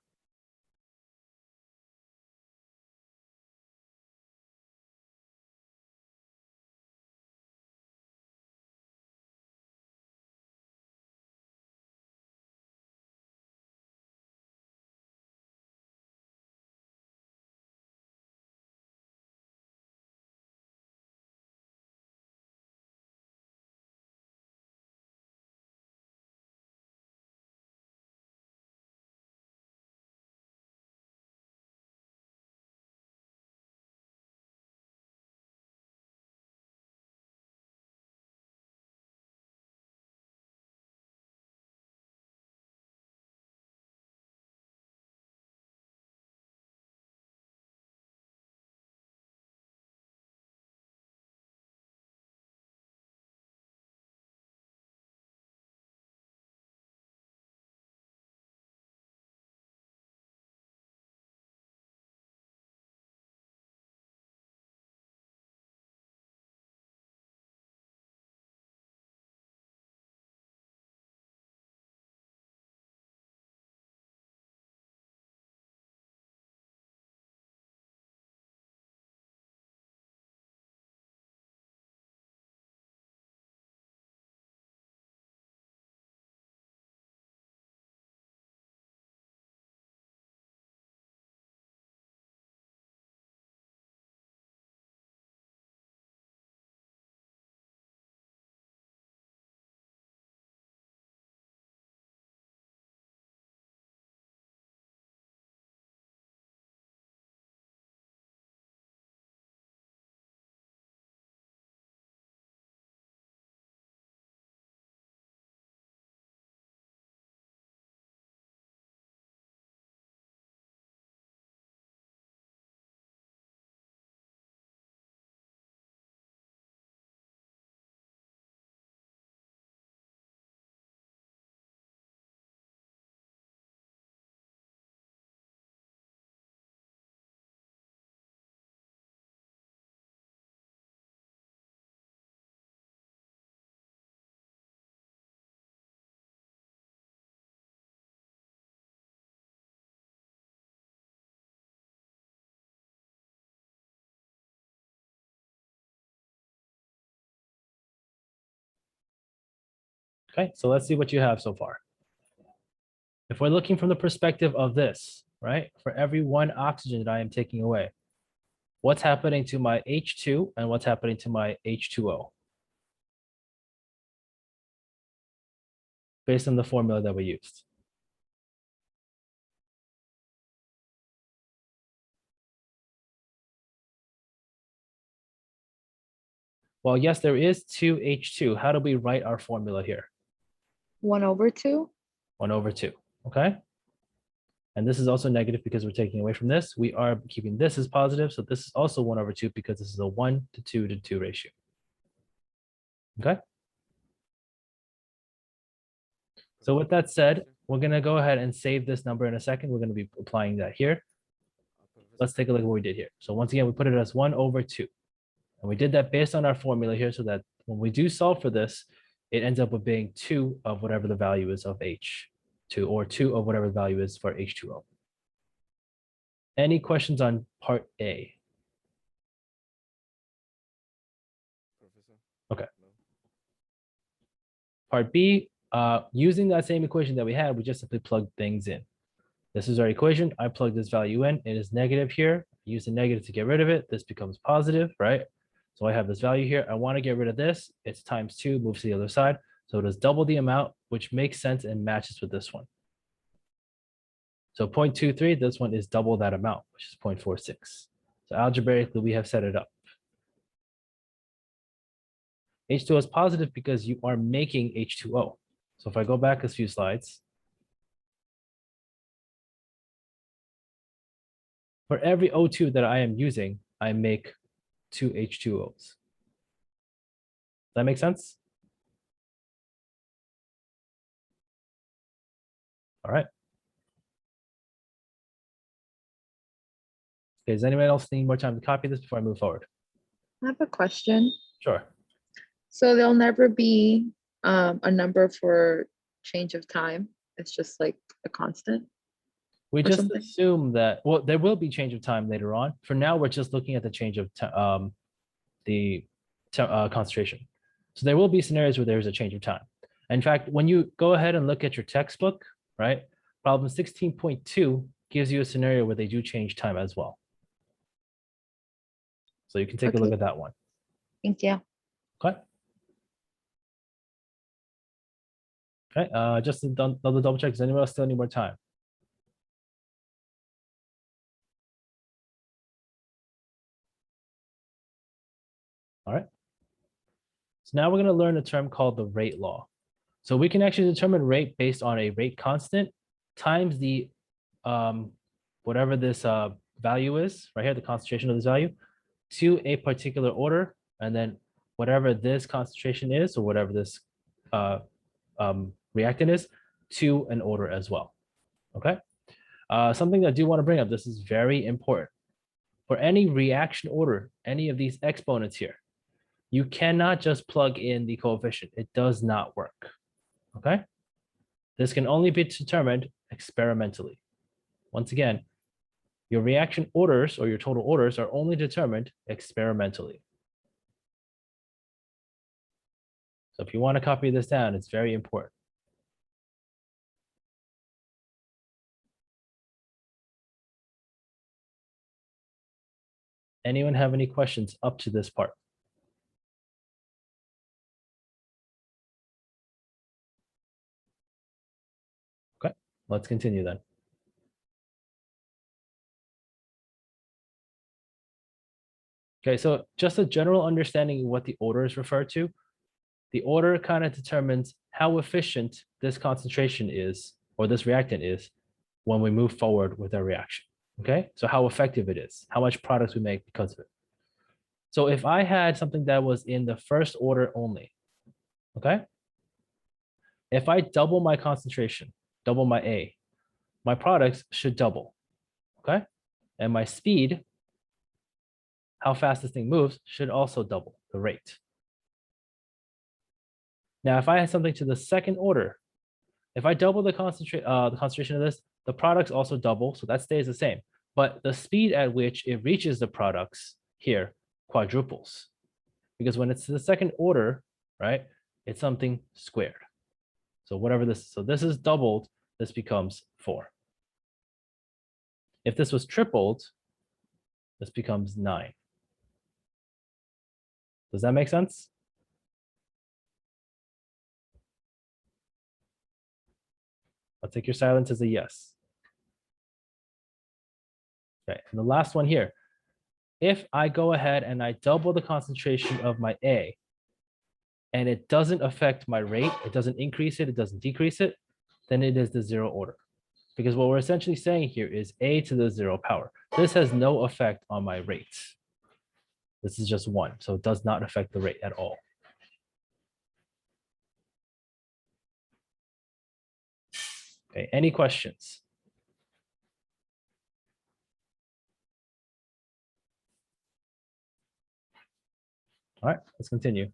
Okay, so let's see what you have so far. If we're looking from the perspective of this, right? For every 1 oxygen that I am taking away, what's happening to my H2 and what's happening to my H2O? Based on the formula that we used. Well, yes, there is 2 H2. How do we write our formula here? 1 over 2. 1 over 2, okay? And this is also negative because we're taking away from this. We are keeping this as positive, so this is also 1 over 2 because this is a 1 to 2 to 2 ratio. Okay? So with that said, we're gonna go ahead and save this number in a second. We're gonna be applying that here. let's take a look at what we did here. So once again, we put it as 1/2. And we did that based on our formula here so that when we do solve for this, it ends up with being 2 of whatever the value is of H2 or 2 of whatever the value is for H2O. Any questions on part A? Okay. Part B, using that same equation that we had, we just simply plug things in. This is our equation. I plug this value in. It is negative here. Use the negative to get rid of it. This becomes positive, right? So I have this value here. I want to get rid of this. It's times 2, moves to the other side. So it is double the amount, which makes sense and matches with this one. So 0.23, this one is double that amount, which is 0.46. So algebraically, we have set it up. H2O is positive because you are making H2O. So if I go back a few slides, for every O2 that I am using, I make 2 H2Os. Does that make sense? All right. Okay, does anyone else need more time to copy this before I move forward? I have a question. Sure. So there'll never be a number for change of time. It's just like a constant. We Or just something? assume that, well, there will be change of time later on. For now, we're just looking at the change of concentration. So there will be scenarios where there's a change of time. In fact, when you go ahead and look at your textbook, right? Problem 16.2 gives you a scenario where they do change time as well. So you can take a look Okay. at that one. Thank you. Okay. Okay, just another double check. Does anyone else still need more time? All right. So now we're going to learn a term called the rate law. So we can actually determine rate based on a rate constant times the whatever this value is right here, the concentration of this value, to a particular order, and then whatever this concentration is or whatever this reactant is to an order as well. Okay. Something that I do want to bring up, this is very important. For any reaction order, any of these exponents here, you cannot just plug in the coefficient. It does not work. Okay. This can only be determined experimentally. Once again, your reaction orders or your total orders are only determined experimentally. So if you want to copy this down, it's very important. Anyone have any questions up to this part? Okay, let's continue then. Okay, so just a general understanding of what the orders refer to. The order kind of determines how efficient this concentration is, or this reactant is, when we move forward with our reaction. Okay, so how effective it is, how much products we make because of it. So if I had something that was in the first order only, okay, if I double my concentration, double my A, my products should double, okay, and my speed, how fast this thing moves, should also double the rate. Now, if I had something to the second order, if I double the concentration of this, the products also double, so that stays the same. But the speed at which it reaches the products here quadruples. Because when it's the second order, right, it's something squared. So whatever this, so this is doubled, this becomes 4. If this was tripled, this becomes 9. Does that make sense? I'll take your silence as a yes. Okay, and the last one here. If I go ahead and I double the concentration of my A, and it doesn't affect my rate, it doesn't increase it, it doesn't decrease it, then it is the 0 order. Because what we're essentially saying here is A to the 0 power. This has no effect on my rate. This is just 1, so it does not affect the rate at all. Okay, any questions? All right, let's continue.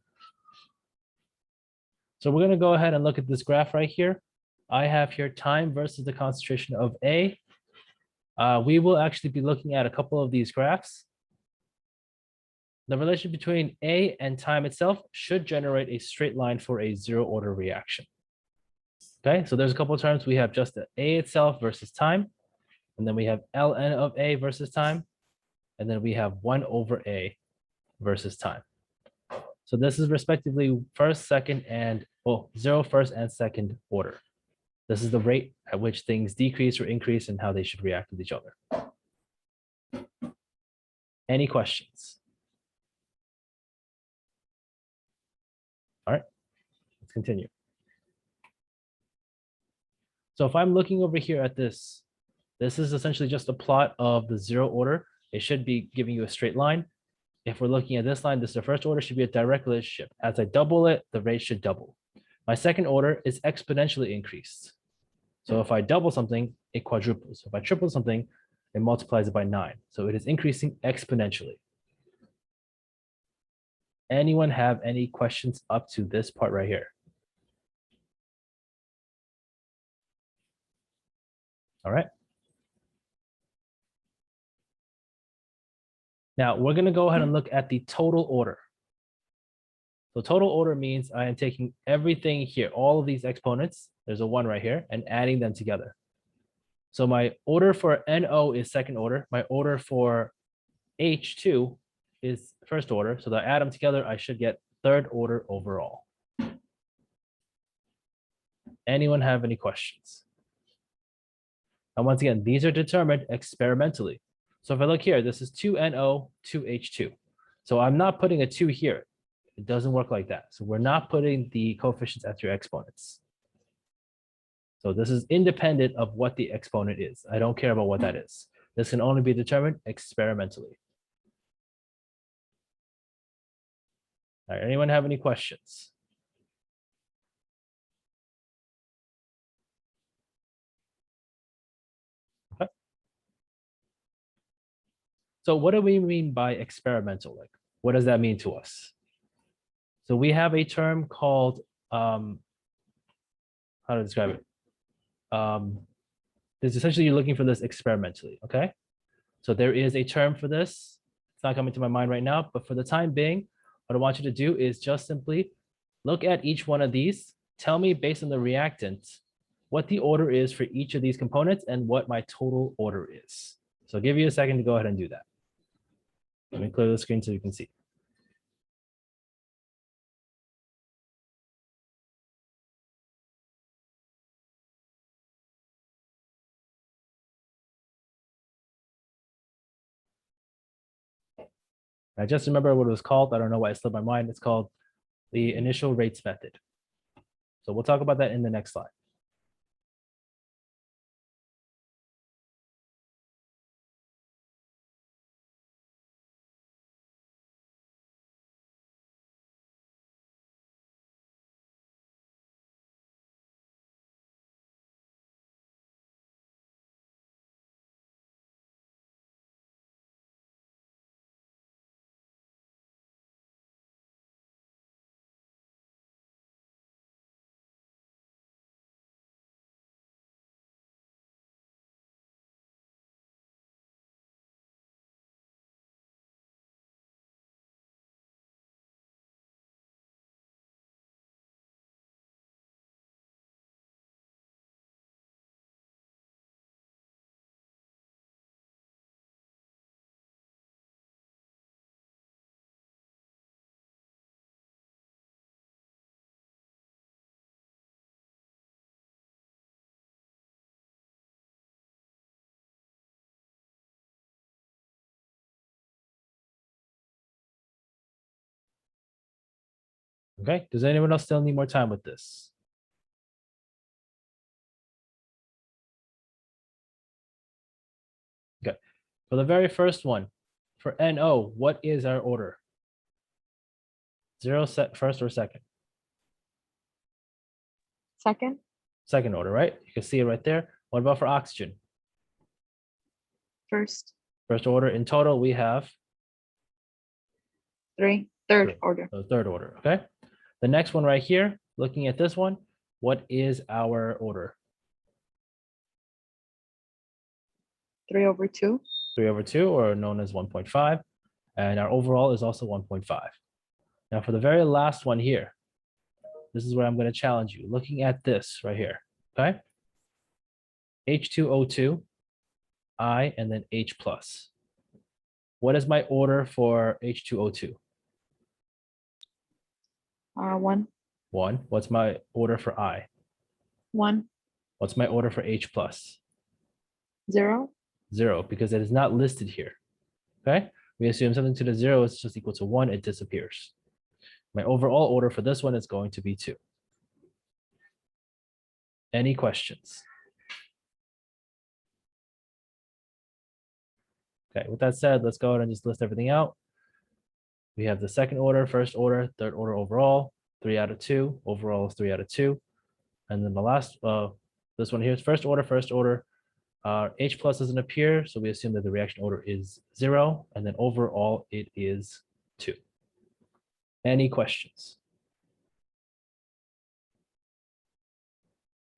So we're going to go ahead and look at this graph right here. I have here time versus the concentration of A. We will actually be looking at a couple of these graphs. The relation between A and time itself should generate a straight line for a zero order reaction. Okay, so there's a couple of terms. We have just the A itself versus time, and then we have ln of A versus time, and then we have 1 over A versus time. So this is respectively first, second, and zero, first, and second order. This is the rate at which things decrease or increase and how they should react with each other. Any questions? All right, let's continue. So if I'm looking over here at this, this is essentially just a plot of the zero order. It should be giving you a straight line. If we're looking at this line, this is the first order, should be a direct relationship. As I double it, the rate should double. My second order is exponentially increased. So if I double something, it quadruples. If I triple something, it multiplies it by 9. So it is increasing exponentially. Anyone have any questions up to this part right here? All right. Now we're going to go ahead and look at the total order. So total order means I am taking everything here, all of these exponents, there's a 1 right here, and adding them together. So my order for NO is second order. My order for H2 is first order. So that I add them together, I should get third order overall. Anyone have any questions? And once again, these are determined experimentally. So if I look here, this is 2NO, 2H2. So I'm not putting a 2 here. It doesn't work like that. So we're not putting the coefficients as your exponents. So this is independent of what the exponent is. I don't care about what that is. This can only be determined experimentally. All right, anyone have any questions? Okay. So what do we mean by experimental? Like, what does that mean to us? So we have a term called, how to describe it? There's essentially you're looking for this experimentally, okay? So there is a term for this. It's not coming to my mind right now, but for the time being, what I want you to do is just simply look at each one of these. Tell me based on the reactant, what the order is for each of these components and what my total order is. So I'll give you a second to go ahead and do that. Let me clear the screen so you can see. I just remember what it was called. I don't know why it slipped my mind. It's called the initial rates method. So we'll talk about that in the next slide. Okay, does anyone else still need more time with this? Okay, for the very first one, for NO, what is our order? 0 set first or second? Second, Second order, right? You can see it right there. What about for oxygen? first, First order. In total, we have 3, Third order. So third order, okay? The next one right here, looking at this one, what is our order? 3/2. 3/2, or known as 1.5. And our overall is also 1.5. Now for the very last one here, this is where I'm going to challenge you. Looking at this right here, okay? H2O2, I, and then H plus. What is my order for H2O2? 1. 1. What's my order for I? 1. What's my order for H plus? 0. 0, because it is not listed here, okay? We assume something to the 0 is just equal to 1, it disappears. My overall order for this one is going to be 2. Any questions? Okay, with that said, let's go ahead and just list everything out. We have the second order, first order, third order overall, 3 out of 2. Overall is 3 out of 2. And then the last, this one here is first order. H plus doesn't appear, so we assume that the reaction order is 0, and then overall it is 2. Any questions?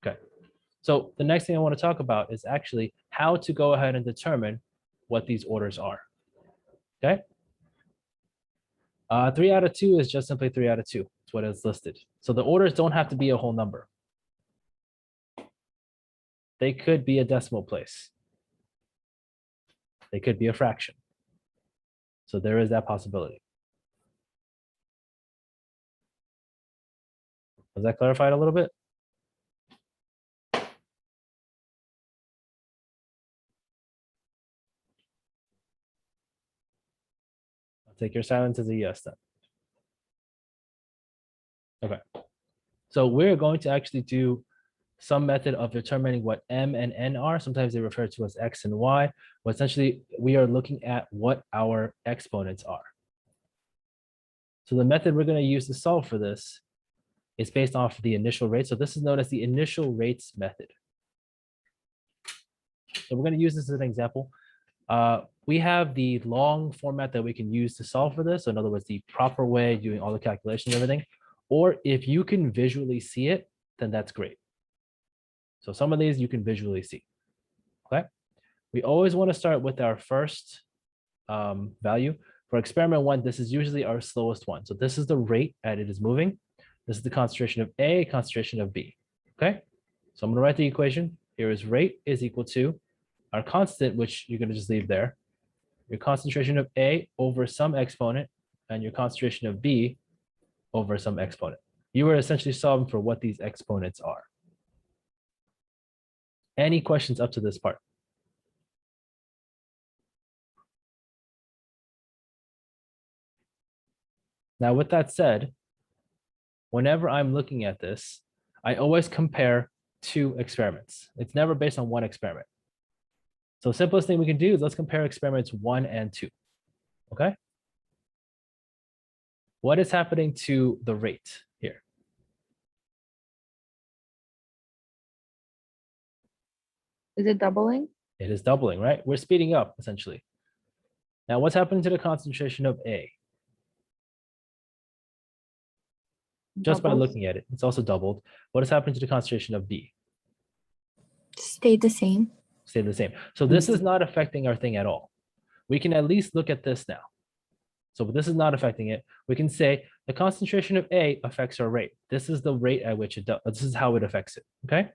Okay, so the next thing I want to talk about is actually how to go ahead and determine what these orders are. Okay. 3 out of 2 is just simply 3 out of 2. It's what is listed. So the orders don't have to be a whole number. They could be a decimal place. They could be a fraction. So there is that possibility. Was that clarified a little bit? I'll take your silence as a yes then. Okay. So we're going to actually do some method of determining what M and N are. Sometimes they refer to as X and Y, but essentially we are looking at what our exponents are. So the method we're going to use to solve for this is based off the initial rate. So this is known as the initial rates method. So we're going to use this as an example. We have the long format that we can use to solve for this. So in other words, the proper way, doing all the calculations and everything. Or if you can visually see it, then that's great. So some of these you can visually see, okay? We always want to start with our first value. For experiment 1, this is usually our slowest one. So this is the rate that it is moving. This is the concentration of A, concentration of B, okay? So I'm going to write the equation. Here is rate is equal to our constant, which you're going to just leave there, your concentration of A over some exponent, and your concentration of B over some exponent. You are essentially solving for what these exponents are. Any questions up to this part? Now, with that said, whenever I'm looking at this, I always compare 2 experiments. It's never based on 1 experiment. So simplest thing we can do is let's compare experiments 1 and 2, okay? What is happening to the rate here? Is it doubling? It is doubling, right? We're speeding up, essentially. Now, what's happening to the concentration of A? Just by Doubles? looking at it, it's also doubled. What is happening to the concentration of B? Stayed the same. Stay the same. So this is not affecting our thing at all. We can at least look at this now. So this is not affecting it. We can say the concentration of A affects our rate. This is the rate at which it does. This is how it affects it, okay?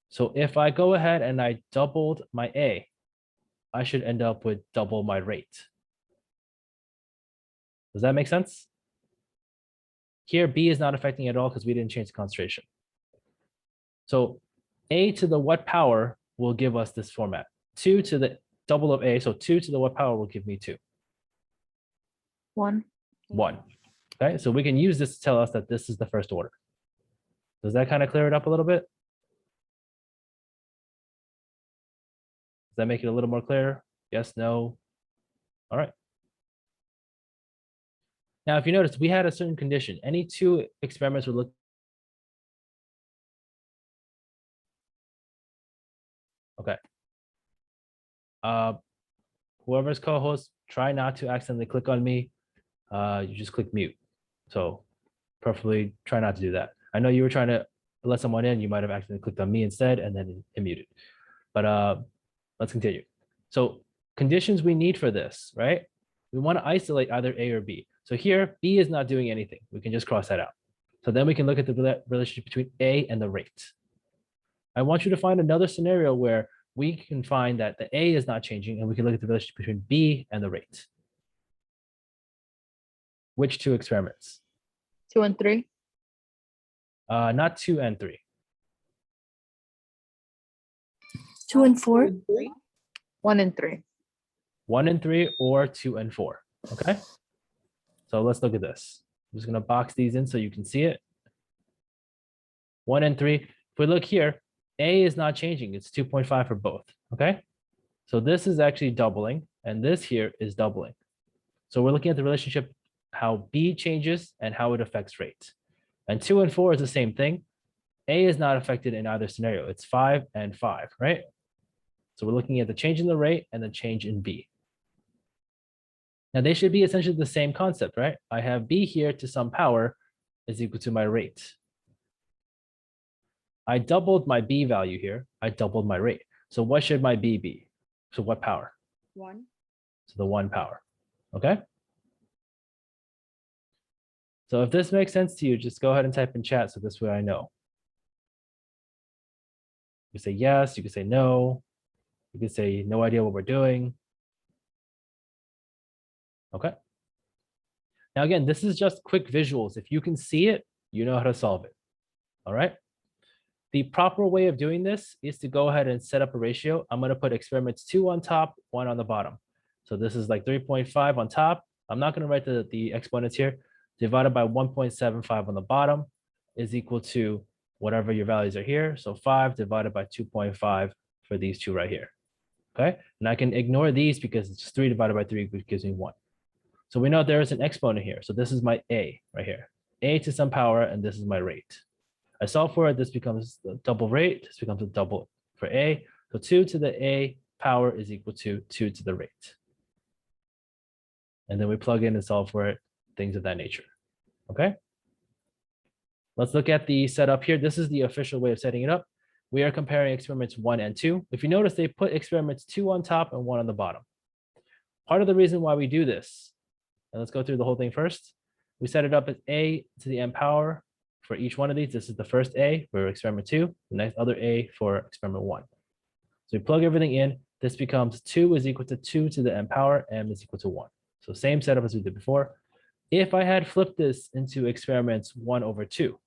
So if I go ahead and I doubled my A, I should end up with double my rate. Does that make sense? Here, B is not affecting it at all because we didn't change the concentration. So A to the what power will give us this format. 2 to the double of A, so 2 to the what power will give me 2. 1. 1. Okay, so we can use this to tell us that this is the first order. Does that kind of clear it up a little bit? Does that make it a little more clear? Yes, no? All right. Now, if you notice, we had a certain condition. Any 2 experiments would look. Okay. Whoever's co-host, try not to accidentally click on me. you just click mute. So preferably try not to do that. I know you were trying to let someone in, you might have accidentally clicked on me instead and then it muted. But let's continue. So conditions we need for this, right? We want to isolate either A or B. So here, B is not doing anything. We can just cross that out. So then we can look at the relationship between A and the rate. I want you to find another scenario where we can find that the A is not changing and we can look at the relationship between B and the rate. Which two experiments? 2 and 3. Not 2 and 3. 2 and 4. 1 and 3. 1 and 3 or 2 and 4. Okay. So let's look at this. I'm just going to box these in so you can see it. 1 and 3. If we look here, A is not changing. It's 2.5 for both. Okay. So this is actually doubling and this here is doubling. So we're looking at the relationship, how B changes and how it affects rate. And 2 and 4 is the same thing. A is not affected in either scenario. It's 5 and 5, right? So we're looking at the change in the rate and the change in B. Now they should be essentially the same concept, right? I have B here to some power is equal to my rate. I doubled my B value here. I doubled my rate. So what should my B be? So what power? 1. So the 1 power, okay? So if this makes sense to you, just go ahead and type in chat so this way I know. You say yes, you can say no. You can say no idea what we're doing. Okay. Now again, this is just quick visuals. If you can see it, you know how to solve it. All right. The proper way of doing this is to go ahead and set up a ratio. I'm going to put experiments 2 on top, 1 on the bottom. So this is like 3.5 on top. I'm not going to write the exponents here. Divided by 1.75 on the bottom is equal to whatever your values are here. So 5 divided by 2.5 for these two right here. Okay. And I can ignore these because it's just 3 divided by 3, which gives me 1. So we know there is an exponent here. So this is my A right here. A to some power, and this is my rate. I solve for it, this becomes the double rate, this becomes a double for A. So 2 to the A power is equal to 2 to the rate. And then we plug in and solve for it, things of that nature. Okay. Let's look at the setup here. This is the official way of setting it up. We are comparing experiments 1 and 2. If you notice, they put experiments 2 on top and 1 on the bottom. Part of the reason why we do this, and let's go through the whole thing first. We set it up as A to the n power for each one of these. This is the first A for experiment 2, the next other A for experiment 1. So we plug everything in. This becomes 2 is equal to 2 to the n power, m is equal to 1. So same setup as we did before. If I had flipped this into experiments 1 over 2,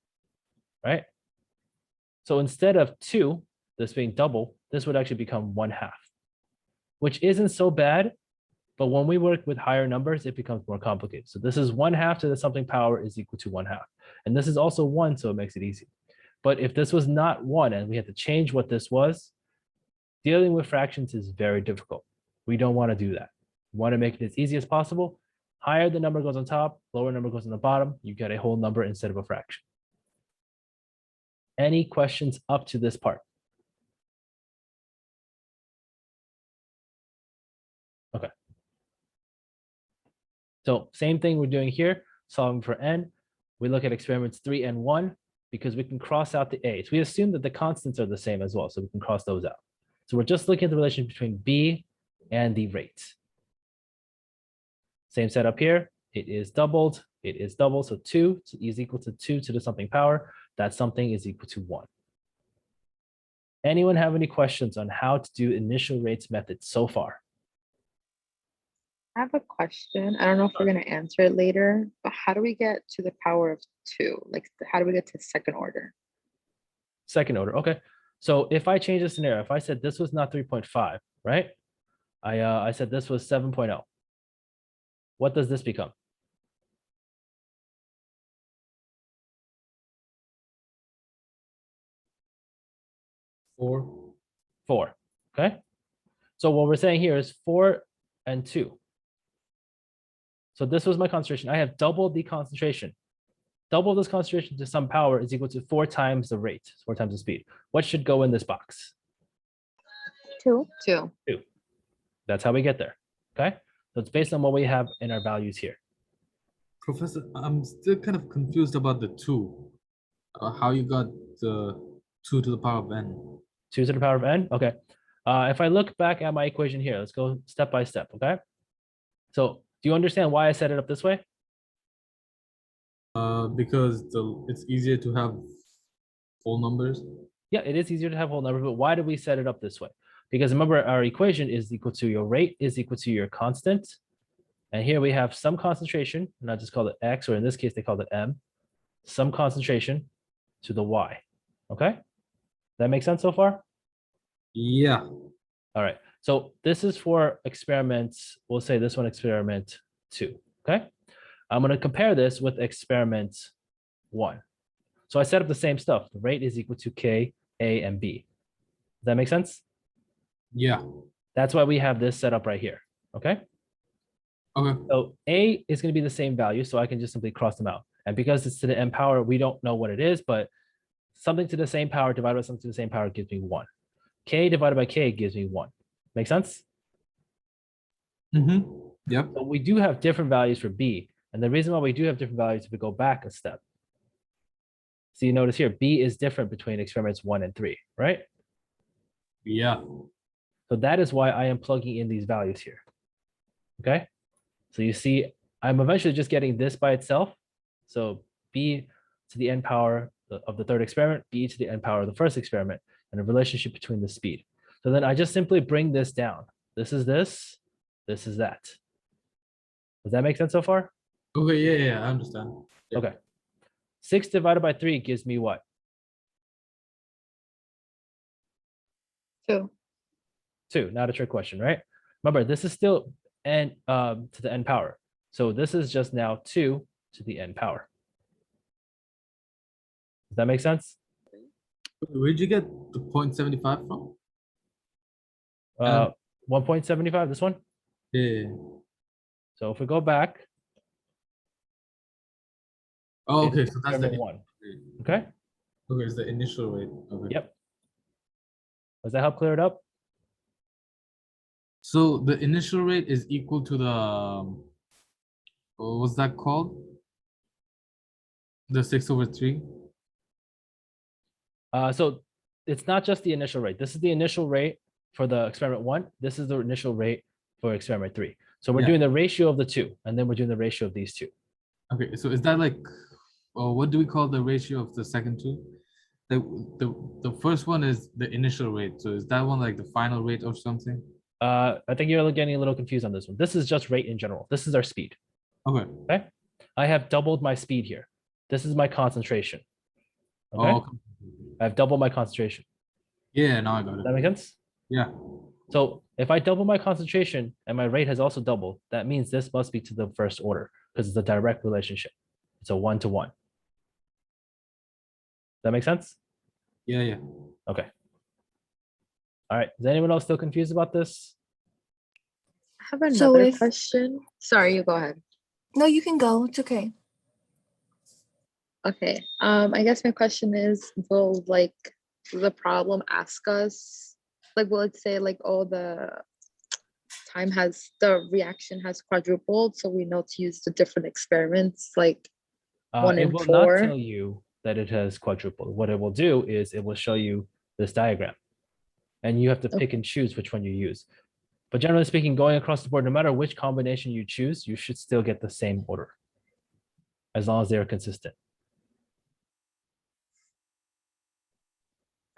right? So instead of 2, this being double, this would actually become 1/2, which isn't so bad. But when we work with higher numbers, it becomes more complicated. So this is 1/2 to the something power is equal to 1/2. And this is also 1, so it makes it easy. But if this was not 1 and we had to change what this was, dealing with fractions is very difficult. We don't want to do that. We want to make it as easy as possible. Higher the number goes on top, lower number goes on the bottom, you get a whole number instead of a fraction. Any questions up to this part? Okay. So same thing we're doing here, solving for n. We look at experiments 3 and 1 because we can cross out the a's. We assume that the constants are the same as well, so we can cross those out. So we're just looking at the relation between B and the rate. Same setup here. It is doubled. It is doubled. So 2 is equal to 2 to the something power. That something is equal to 1. Anyone have any questions on how to do initial rates method so far? I have a question. I don't know if we're going to answer it later, but how do we get to the power of 2? Like, how do we get to second order? Second order. Okay. So if I change the scenario, if I said this was not 3.5, right? I said this was 7.0. What does this become? 4. 4. Okay. So what we're saying here is 4 and 2. So this was my concentration. I have doubled the concentration. Double this concentration to some power is equal to 4 times the rate, 4 times the speed. What should go in this box? 2. 2. That's how we get there. Okay. So it's based on what we have in our values here. Professor, I'm still kind of confused about the 2. How you got the 2 to the power of n? 2 to the power of n. Okay. If I look back at my equation here, let's go step by step. Okay. So do you understand why I set it up this way? Because it's easier to have whole numbers. Yeah, it is easier to have whole numbers, but why did we set it up this way? Because remember, our equation is equal to your rate is equal to your constant. And here we have some concentration, and I just call it x, or in this case, they call it m, some concentration to the y. Okay? That makes sense so far? Yeah. All right. So this is for experiments. We'll say this one experiment 2. Okay. I'm going to compare this with experiment 1. So I set up the same stuff. The rate is equal to K, A, and B. Does that make sense? Yeah. That's why we have this set up right here. Okay. Okay. So A is going to be the same value. So I can just simply cross them out. And because it's to the n power, we don't know what it is, but something to the same power divided by something to the same power gives me 1. K divided by K gives me 1. Make sense? Mm-hmm. Yep. But we do have different values for B. And the reason why we do have different values, if we go back a step. So you notice here, B is different between experiments 1 and 3, right? Yeah. So that is why I am plugging in these values here. Okay. So you see, I'm eventually just getting this by itself. So B to the n power of the third experiment, B to the n power of the first experiment, and a relationship between the speed. So then I just simply bring this down. This is this is that. Does that make sense so far? Okay. Yeah. I understand. Yeah. Okay. 6 divided by 3 gives me what? 2. 2, not a trick question, right? Remember, this is still n to the n power. So this is just now 2 to the n power. Does that make sense? Where'd you get the 0.75 from? 1.75, this one. Yeah. So if we go back, Oh, it's okay. So that's the experiment 1. Okay. Okay, it's the initial rate. Okay. Yep. Does that help clear it up? So the initial rate is equal to the what's that called? The 6/3. So it's not just the initial rate. This is the initial rate for the experiment 1. This is the initial rate for experiment 3. So we're Yeah. doing the ratio of the 2, and then we're doing the ratio of these 2. Okay, so is that like, what do we call the ratio of the second two? The first one is the initial rate. So is that one like the final rate or something? I think you're getting a little confused on this one. This is just rate in general. This is our speed. Okay. Okay. I have doubled my speed here. This is my concentration. Okay. Oh, okay. I've doubled my concentration. Yeah, now I got Does it. that make sense? Yeah. So if I double my concentration and my rate has also doubled, that means this must be to the first order because it's a direct relationship. It's a 1-to-1. That make sense? Yeah. Okay. All right. Is anyone else still confused about this? I have So another if- question. Sorry, you go ahead. No, you can go. It's okay. Okay. I guess my question is, will like the problem ask us, like, will it say like, oh, the reaction has quadrupled, so we know to use the different experiments, like 1 It and will not 4? tell you that it has quadrupled. What it will do is it will show you this diagram. And you have to pick and choose which one you use. But generally speaking, going across the board, no matter which combination you choose, you should still get the same order, as long as they're consistent.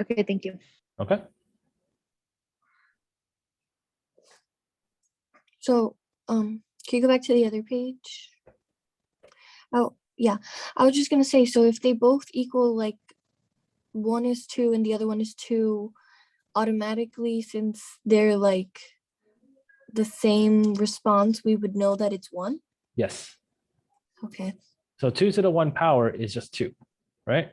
Okay, thank you. Okay. So, can you go back to the other page? Oh, yeah. I was just gonna say, so if they both equal, like, one is 2 and the other one is 2, automatically, since they're like the same response, we would know that it's 1? Yes. Okay. So 2 to the 1 power is just 2, right?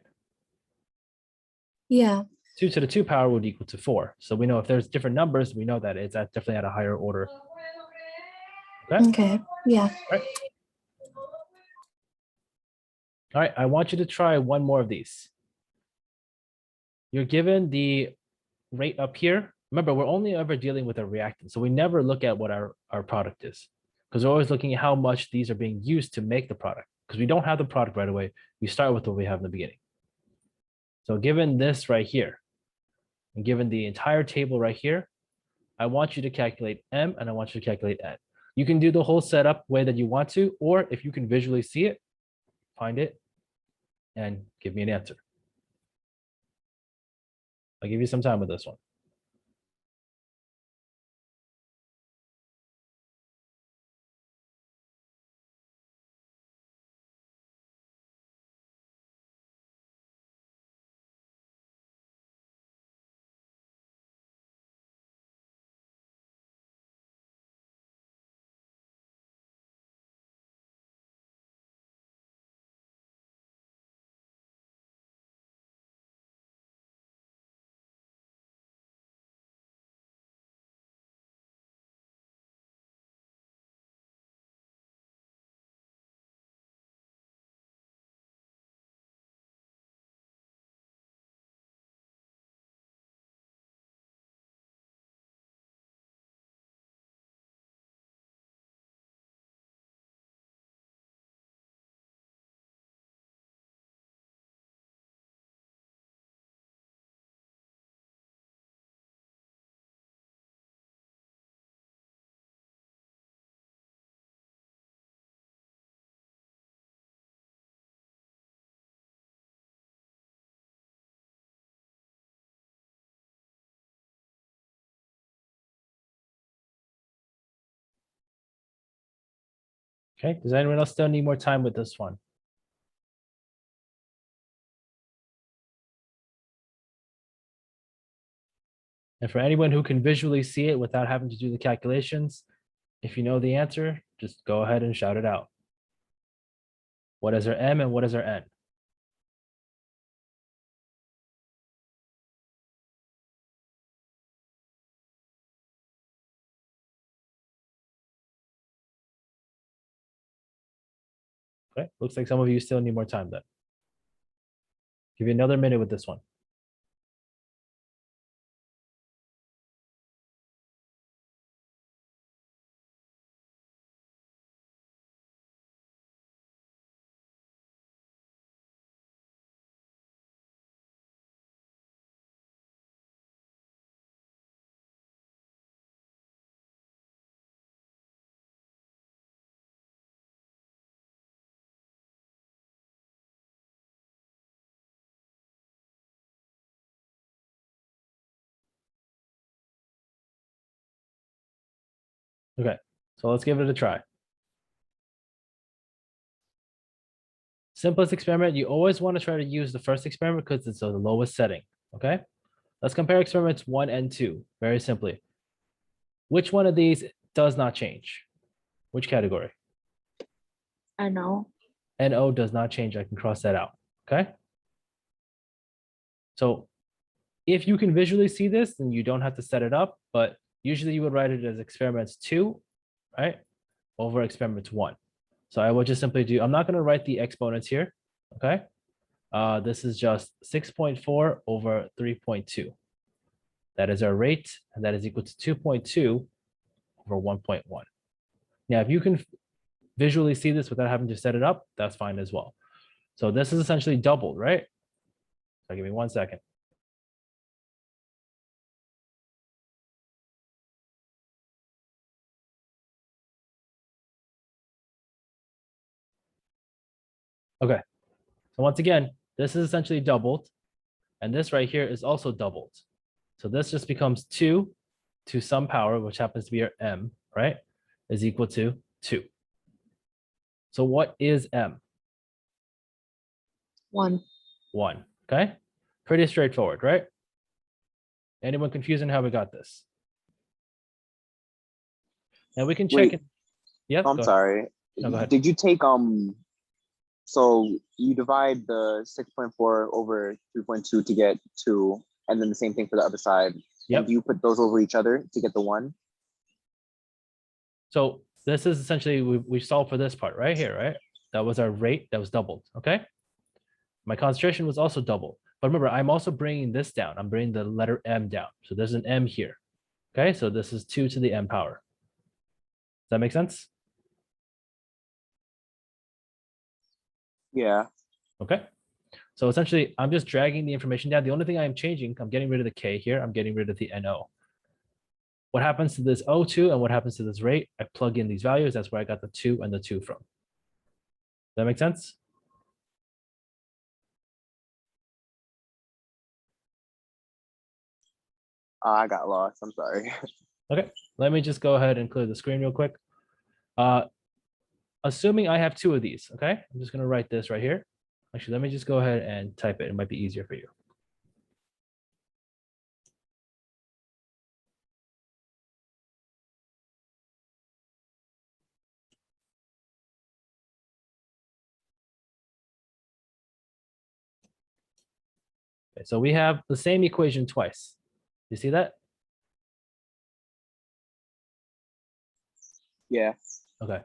Yeah. 2 to the 2 power would equal to 4. So we know if there's different numbers, we know that it's definitely at a higher order. Okay. Okay. Yeah. All right. I want you to try one more of these. You're given the rate up here. Remember, we're only ever dealing with a reactant. So we never look at what our product is. because we're always looking at how much these are being used to make the product. Because we don't have the product right away, we start with what we have in the beginning. So given this right here, and given the entire table right here, I want you to calculate M and I want you to calculate N. You can do the whole setup way that you want to, or if you can visually see it, find it and give me an answer. I'll give you some time with this one. Okay, does anyone else still need more time with this one? And for anyone who can visually see it without having to do the calculations, if you know the answer, just go ahead and shout it out. What is our M and what is our N? Okay, looks like some of you still need more time then. Give you another minute with this one. Okay, so let's give it a try. Simplest experiment, you always want to try to use the first experiment because it's the lowest setting, okay? Let's compare experiments 1 and 2, very simply. Which one of these does not change? Which category? I know. NO does not change, I can cross that out, okay? So if you can visually see this, then you don't have to set it up, but usually you would write it as experiments 2, right? Over experiments 1. So I will just simply do, I'm not going to write the exponents here, okay? This is just 6.4 over 3.2. That is our rate, and that is equal to 2.2 over 1.1. Now, if you can visually see this without having to set it up, that's fine as well. So this is essentially doubled, right? So give me 1 second. Okay, so once again, this is essentially doubled, and this right here is also doubled. So this just becomes 2 to some power, which happens to be our M, right, is equal to 2. So what is M? 1. 1, okay? Pretty straightforward, right? Anyone confused on how we got this? Now we can check Wait. it. Yeah, I'm go ahead. sorry. No, go ahead. Did you take so you divide the 6.4 over 3.2 to get 2, and then the same thing for the other side. Yep. And do you put those over each other to get the 1? So this is essentially, we solved for this part right here, right? That was our rate that was doubled, okay? My concentration was also doubled. But remember, I'm also bringing this down. I'm bringing the letter M down. So there's an M here, okay? So this is 2 to the M power. Does that make sense? Yeah. Okay. So essentially, I'm just dragging the information down. The only thing I am changing, I'm getting rid of the K here. I'm getting rid of the NO. What happens to this O2 and what happens to this rate? I plug in these values. That's where I got the 2 and the 2 from. Does that make sense? I got lost. I'm sorry. Okay, let me just go ahead and clear the screen real quick. Assuming I have 2 of these, okay? I'm just gonna write this right here. Actually, let me just go ahead and type it. It might be easier for you. Okay, so we have the same equation twice. You see that? Yeah. Okay.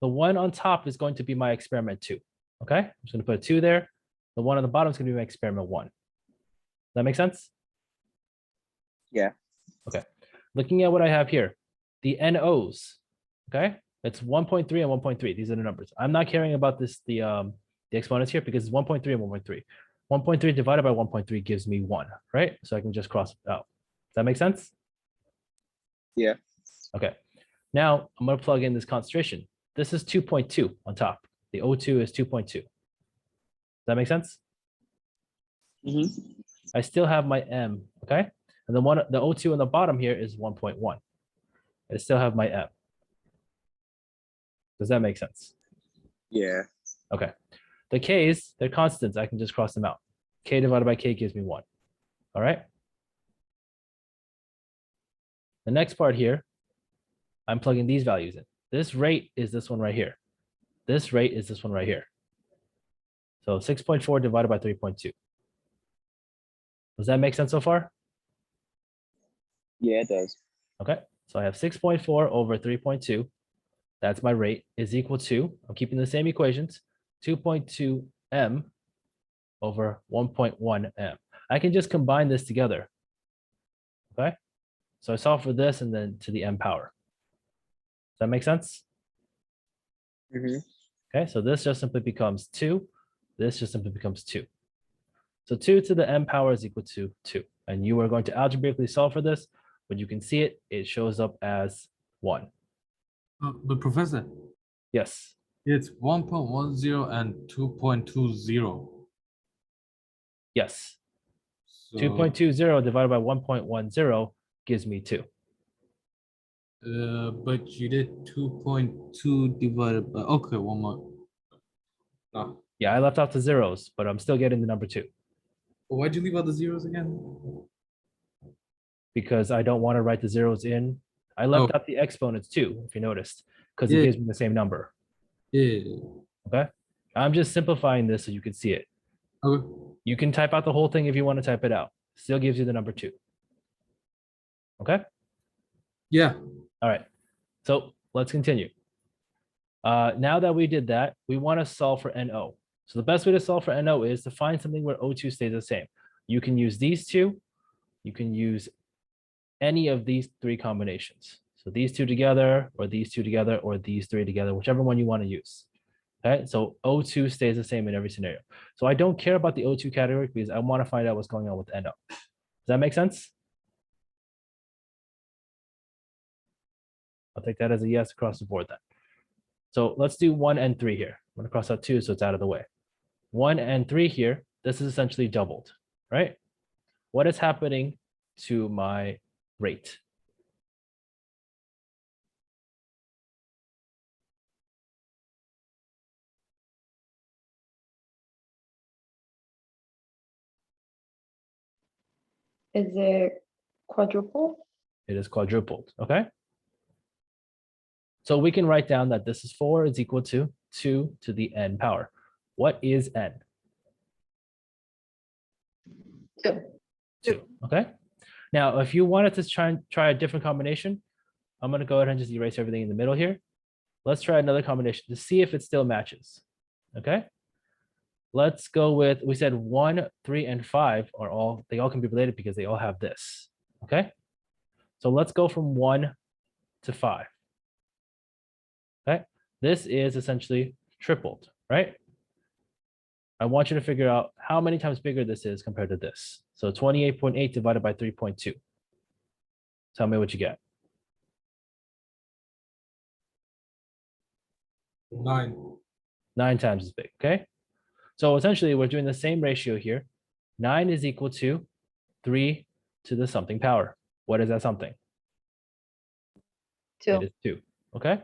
The one on top is going to be my experiment 2. Okay, I'm just gonna put a 2 there. The one on the bottom is gonna be my experiment 1. Does that make sense? Yeah. Okay. Looking at what I have here, the NOs, okay? It's 1.3 and 1.3. These are the numbers. I'm not caring about this, the exponents here because it's 1.3 and 1.3. 1.3 divided by 1.3 gives me 1, right? So I can just cross it out. Does that make sense? Yeah. Okay. Now I'm going to plug in this concentration. This is 2.2 on top. The O2 is 2.2. Does that make sense? Hmm. I still have my M, okay? And the O2 on the bottom here is 1.1. I still have my M. Does that make sense? Yeah. Okay. The K's, they're constants. I can just cross them out. K divided by K gives me 1. All right. The next part here, I'm plugging these values in. This rate is this one right here. This rate is this one right here. So 6.4 divided by 3.2. Does that make sense so far? Yeah, it does. Okay. So I have 6.4 over 3.2. That's my rate is equal to, I'm keeping the same equations, 2.2 M over 1.1 M. I can just combine this together. Okay. So I solve for this and then to the M power. Does that make sense? Hmm. Okay, so this just simply becomes 2. This just simply becomes 2. So 2 to the M power is equal to 2. And you are going to algebraically solve for this. When you can see it, it shows up as 1. But Professor, Yes. it's 1.10 and 2.20. Yes. So, 2.20 divided by 1.10 gives me 2. but you did 2.2 divided by, okay, one more. No. Yeah, I left out the zeros, but I'm still getting the number 2 Why'd you leave out the zeros again? because I don't want to write the zeros in. I left Oh. out the exponents too, if you noticed, because Yeah. it gives me the same number. Yeah. Okay. I'm just simplifying this so you can see it. Okay. You can type out the whole thing if you want to type it out. Still gives you the number 2. Okay. Yeah. All right. So let's continue. Now that we did that, we want to solve for NO. So the best way to solve for NO is to find something where O2 stays the same. You can use these two. You can use any of these 3 combinations. So these 2 together, or these 2 together, or these 3 together, whichever one you want to use. Okay, so O2 stays the same in every scenario. So I don't care about the O2 category because I want to find out what's going on with NO. Does that make sense? I'll take that as a yes across the board then. So let's do 1 and 3 here. I'm going to cross out 2 so it's out of the way. 1 and 3 here, this is essentially doubled, right? What is happening to my rate? Is it quadruple? It is quadrupled, okay? So we can write down that this is 4 is equal to 2 to the n power. What is n? 2. 2, okay? Now, if you wanted to try a different combination, I'm going to go ahead and just erase everything in the middle here. Let's try another combination to see if it still matches, okay? Let's go with, we said 1, 3, and 5 are all, they all can be related because they all have this, okay? So let's go from 1 to 5. Okay, this is essentially tripled, right? I want you to figure out how many times bigger this is compared to this. So 28.8 divided by 3.2. Tell me what you get. 9. 9 times as big, okay? So essentially, we're doing the same ratio here. 9 is equal to 3 to the something power. What is that something? It 2. is 2, okay?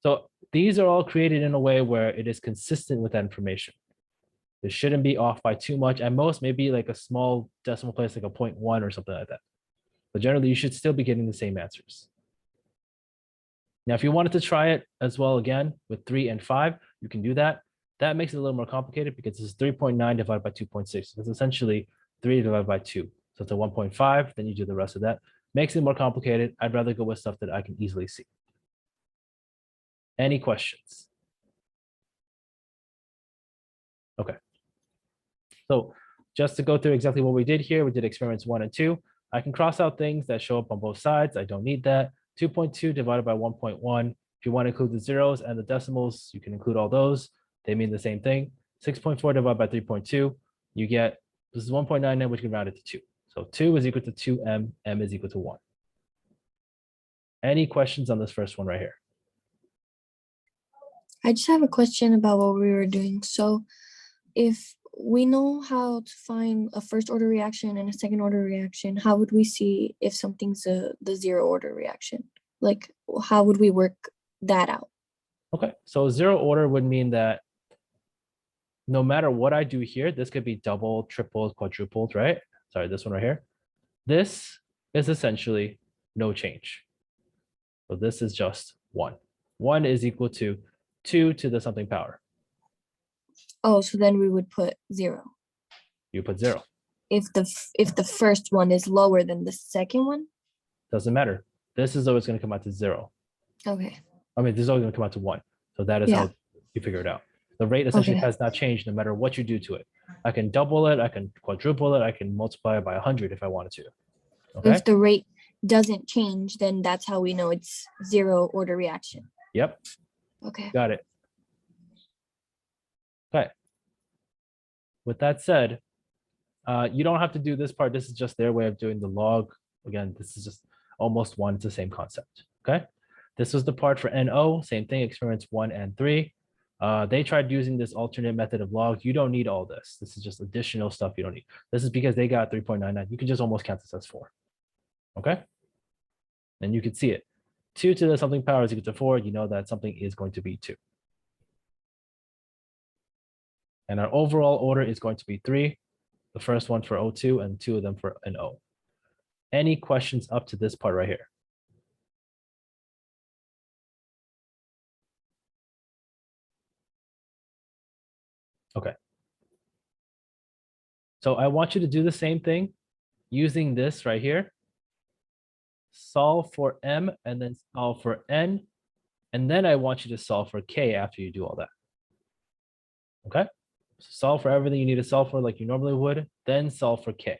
So these are all created in a way where it is consistent with that information. It shouldn't be off by too much. At most, maybe like a small decimal place, like a 0.1 or something like that. But generally, you should still be getting the same answers. Now, if you wanted to try it as well again with 3 and 5, you can do that. That makes it a little more complicated because it's 3.9 divided by 2.6. It's essentially 3 divided by 2. So it's a 1.5, then you do the rest of that. Makes it more complicated. I'd rather go with stuff that I can easily see. Any questions? Okay. So just to go through exactly what we did here, we did experiments 1 and 2. I can cross out things that show up on both sides. I don't need that. 2.2 divided by 1.1. If you want to include the zeros and the decimals, you can include all those. They mean the same thing. 6.4 divided by 3.2, you get, this is 1.99, which can round it to 2. So 2 is equal to 2m, m is equal to 1. Any questions on this first one right here? I just have a question about what we were doing. So if we know how to find a first order reaction and a second order reaction, how would we see if something's the zero order reaction? Like, how would we work that out? Okay, so zero order would mean that no matter what I do here, this could be double, tripled, quadrupled, right? Sorry, this one right here. This is essentially no change. So this is just 1. 1 is equal to 2 to the something power. Oh, so then we would put 0. You put 0. If the first one is lower than the second one? Doesn't matter. This is always going to come out to 0. Okay. I mean, this is always going to come out to 1. So that is Yeah. how you figure it out. The rate essentially Okay. has not changed no matter what you do to it. I can double it, I can quadruple it, I can multiply it by 100 if I wanted to. Okay. If the rate doesn't change, then that's how we know it's zero order reaction. Yep. Okay. Got it. Okay. With that said, you don't have to do this part. This is just their way of doing the log. Again, this is just almost 1. It's the same concept. Okay. This was the part for NO. Same thing, experiments 1 and 3. They tried using this alternate method of log. You don't need all this. This is just additional stuff you don't need. This is because they got 3.99. You can just almost count this as 4. Okay. And you can see it. 2 to the something power is equal to 4. You know that something is going to be 2. And our overall order is going to be 3. The first one for O2 and 2 of them for an O. Any questions up to this part right here? Okay. So I want you to do the same thing using this right here. Solve for M and then solve for N. And then I want you to solve for K after you do all that. Okay. So solve for everything you need to solve for like you normally would, then solve for K.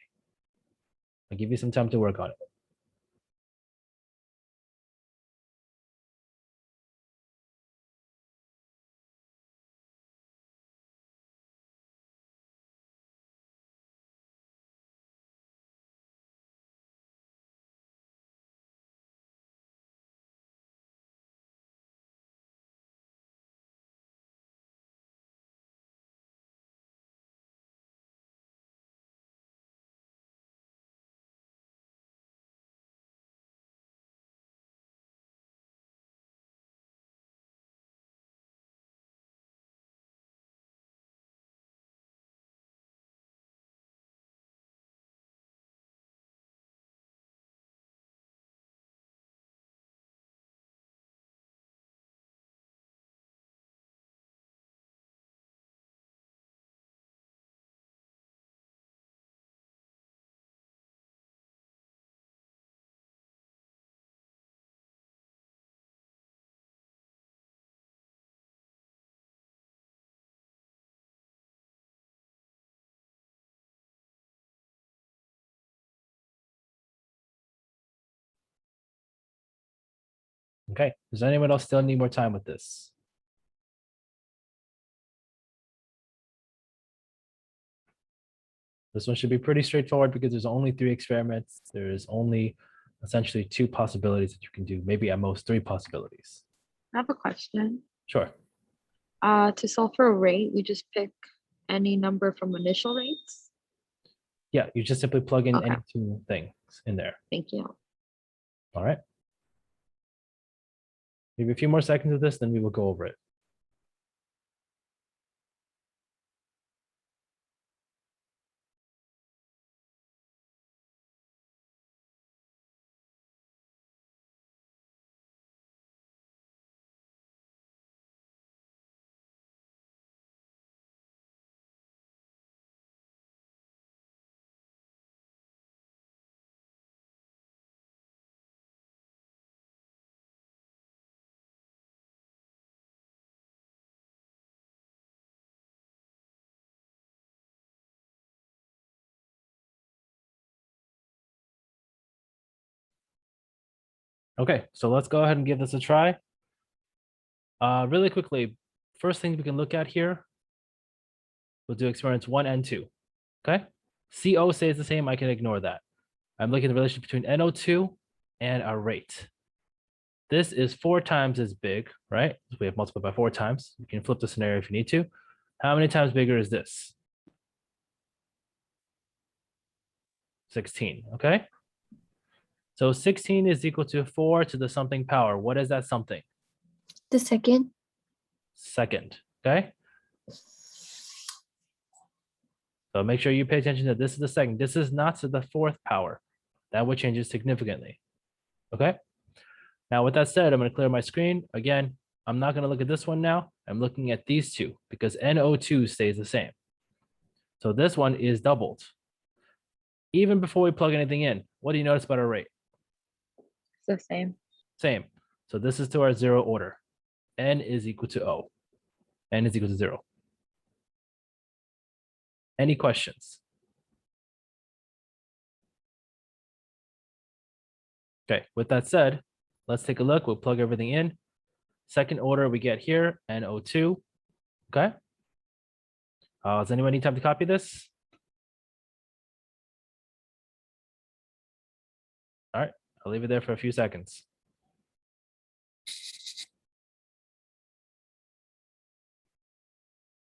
I'll give you some time to work on it. Okay. Does anyone else still need more time with this? This one should be pretty straightforward because there's only 3 experiments. There's only essentially 2 possibilities that you can do, maybe at most 3 possibilities. I have a question. Sure. To solve for a rate, we just pick any number from initial rates. Yeah, you just simply plug in Okay. any 2 things in there. Thank you. All right. Maybe a few more seconds of this, then we will go over it. Okay, so let's go ahead and give this a try. Really quickly, first thing we can look at here, we'll do experiments 1 and 2. Okay, CO stays the same. I can ignore that. I'm looking at the relationship between NO2 and our rate. This is 4 times as big, right? We have multiplied by 4 times. You can flip the scenario if you need to. How many times bigger is this? 16, okay? So 16 is equal to 4 to the something power. What is that something? The second. Second, okay? So make sure you pay attention that this is the second. This is not to the 4th power. That would change it significantly, okay? Now, with that said, I'm going to clear my screen. Again, I'm not going to look at this one now. I'm looking at these 2 because NO2 stays the same. So this one is doubled. Even before we plug anything in, what do you notice about our rate? It's the same. Same. So this is to our 0 order. N is equal to O. N is equal to 0. Any questions? Okay, with that said, let's take a look. We'll plug everything in. Second order we get here, NO2. Okay. Does anyone need time to copy this? All right, I'll leave it there for a few seconds.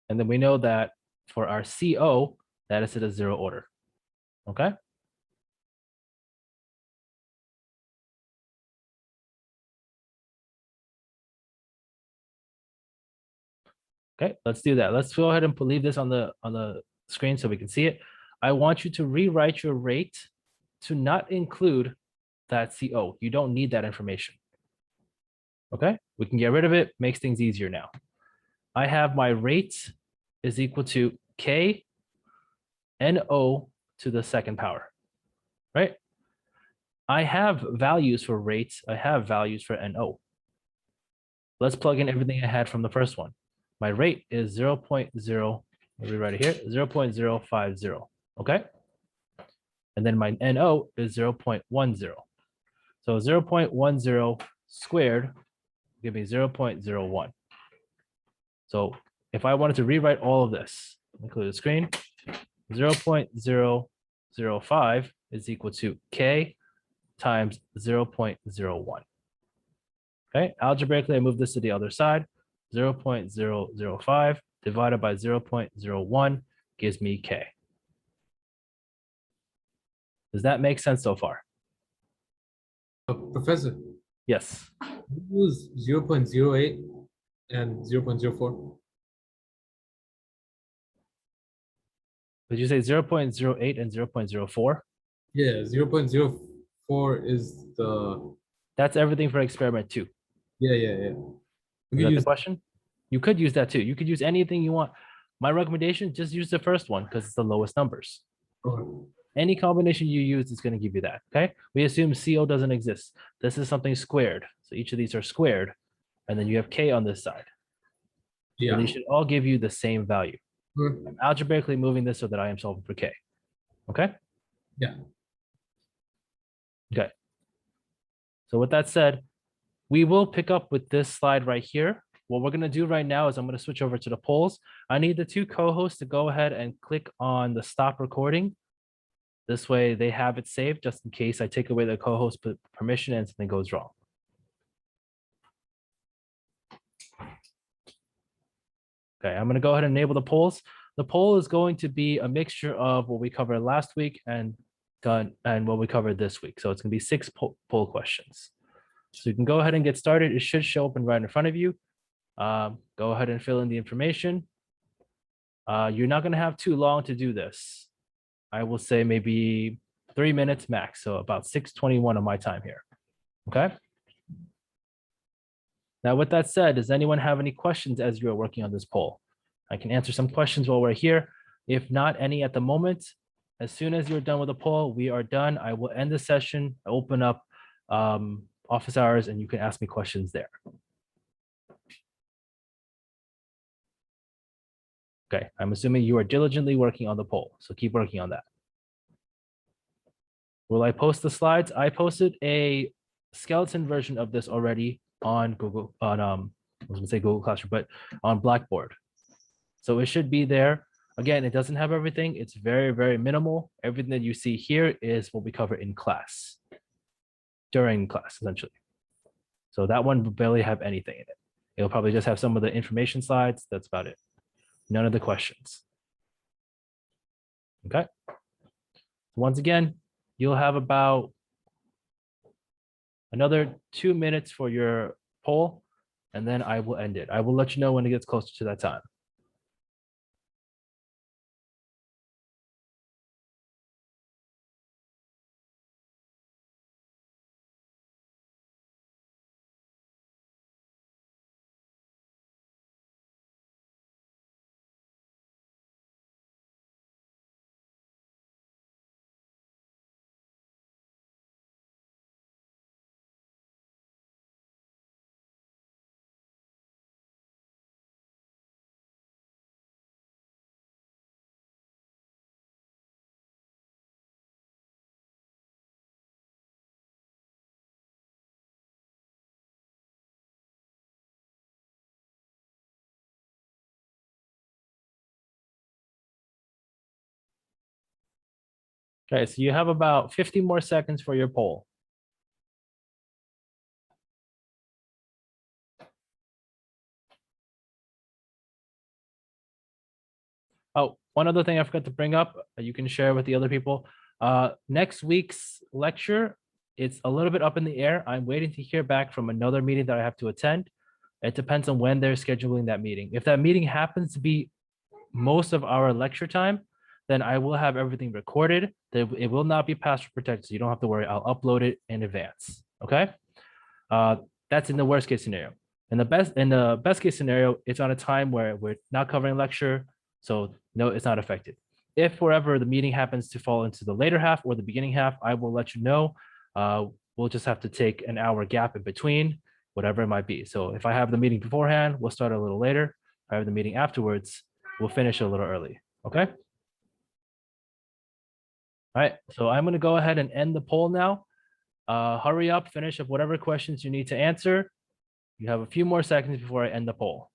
And then we know that for our CO, that is at a 0 order. Okay. Okay, let's do that. Let's go ahead and leave this on the screen so we can see it. I want you to rewrite your rate to not include that CO. You don't need that information. Okay, we can get rid of it, makes things easier now. I have my rate is equal to K NO to the second power, right? I have values for rates. I have values for NO. Let's plug in everything I had from the first one. My rate is 0.0, let me write it here, 0.050, okay? And then my NO is 0.10. So 0.10 squared give me 0.01. So if I wanted to rewrite all of this, include the screen, 0.005 is equal to K times 0.01. Okay, algebraically, I move this to the other side. 0.005 divided by 0.01 gives me K. Does that make sense so far? Professor, Yes. use 0.08 and 0.04. Did you say 0.08 and 0.04? Yeah, 0.04 is the, That's everything for experiment 2. yeah. Is We that can the use, question? You could use that too. You could use anything you want. My recommendation, just use the first one because it's the lowest numbers. okay. Any combination you use is going to give you that, okay? We assume CO doesn't exist. This is something squared. So each of these are squared. And then you have K on this side. So Yeah. they should all give you the same value. Mhm. I'm algebraically moving this so that I am solving for K. Okay? Yeah. Okay. So with that said, we will pick up with this slide right here. What we're going to do right now is I'm going to switch over to the polls. I need the 2 co-hosts to go ahead and click on the stop recording This way they have it saved just in case I take away the co-host permission and something goes wrong. Okay, I'm gonna go ahead and enable the polls. The poll is going to be a mixture of what we covered last week and what we covered this week. So it's gonna be 6 poll questions. So you can go ahead and get started. It should show up right in front of you. Go ahead and fill in the information. You're not gonna have too long to do this. I will say maybe 3 minutes max. So about 6:21 of my time here. Okay. Now, with that said, does anyone have any questions as you are working on this poll? I can answer some questions while we're here. If not any at the moment, as soon as you're done with the poll, we are done. I will end the session, open up office hours, and you can ask me questions there. Okay, I'm assuming you are diligently working on the poll, so keep working on that. Will I post the slides? I posted a skeleton version of this already on Google, I was gonna say Google Classroom, but on Blackboard. So it should be there. Again, it doesn't have everything. It's very, very minimal. Everything that you see here is what we cover in class, during class, essentially. So that one will barely have anything in it. It'll probably just have some of the information slides. That's about it. None of the questions. Okay. Once again, you'll have about another 2 minutes for your poll, and then I will end it. I will let you know when it gets closer to that time. Okay, so you have about 50 more seconds for your poll. Oh, one other thing I forgot to bring up, you can share with the other people. Next week's lecture, it's a little bit up in the air. I'm waiting to hear back from another meeting that I have to attend. It depends on when they're scheduling that meeting. If that meeting happens to be most of our lecture time, then I will have everything recorded. It will not be password protected, so you don't have to worry. I'll upload it in advance. Okay. That's in the worst case scenario. In the best case scenario, it's on a time where we're not covering lecture, so no, it's not affected. If forever the meeting happens to fall into the later half or the beginning half, I will let you know. We'll just have to take an hour gap in between, whatever it might be. So if I have the meeting beforehand, we'll start a little later. If I have the meeting afterwards, we'll finish a little early. Okay. All right, so I'm going to go ahead and end the poll now. Hurry up, finish up whatever questions you need to answer. You have a few more seconds before I end the poll.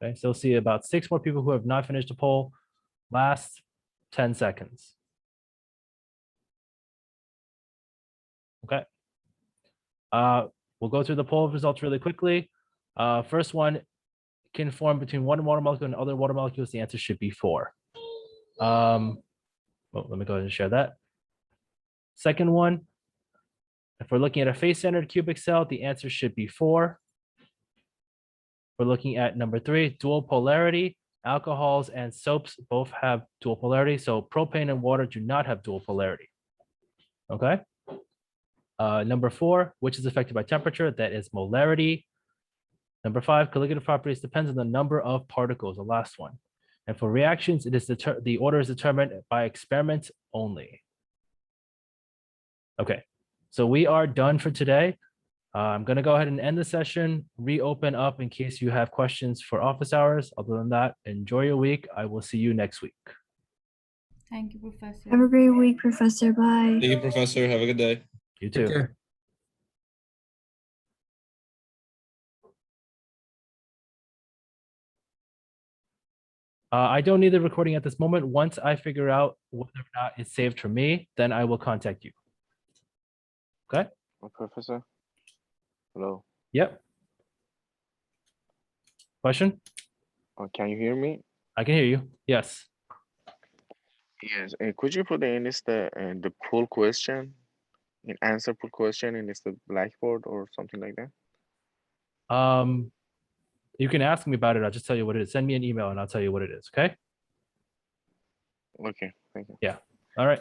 Okay, so see about 6 more people who have not finished the poll. Last 10 seconds. Okay. We'll go through the poll results really quickly. First one, can form between one water molecule and other water molecules. The answer should be 4. Well, let me go ahead and share that. Second one, if we're looking at a face-centered cubic cell, the answer should be 4. We're looking at number 3, dual polarity. Alcohols and soaps both have dual polarity. So propane and water do not have dual polarity. Okay. Number 4, which is affected by temperature, that is molarity. Number 5, colligative properties depends on the number of particles, the last one. And for reactions, it is the order is determined by experiment only. Okay, so we are done for today. I'm going to go ahead and end the session, reopen up in case you have questions for office hours. Other than that, enjoy your week. I will see you next week. Thank you, Professor. Have a great week, Professor. Bye. Thank you, Professor. Have a good day. You Take too. care. I don't need the recording at this moment. Once I figure out whether or not it's saved for me, then I will contact you. Okay? Professor? Hello. Yep. Question? Can you hear me? I can hear you. Yes. Yes. Could you put in this the poll question, an answer poll question in this the Blackboard or something like that? You can ask me about it. I'll just tell you what it is. Send me an email and I'll tell you what it is. Okay? Okay. Thank you. All right.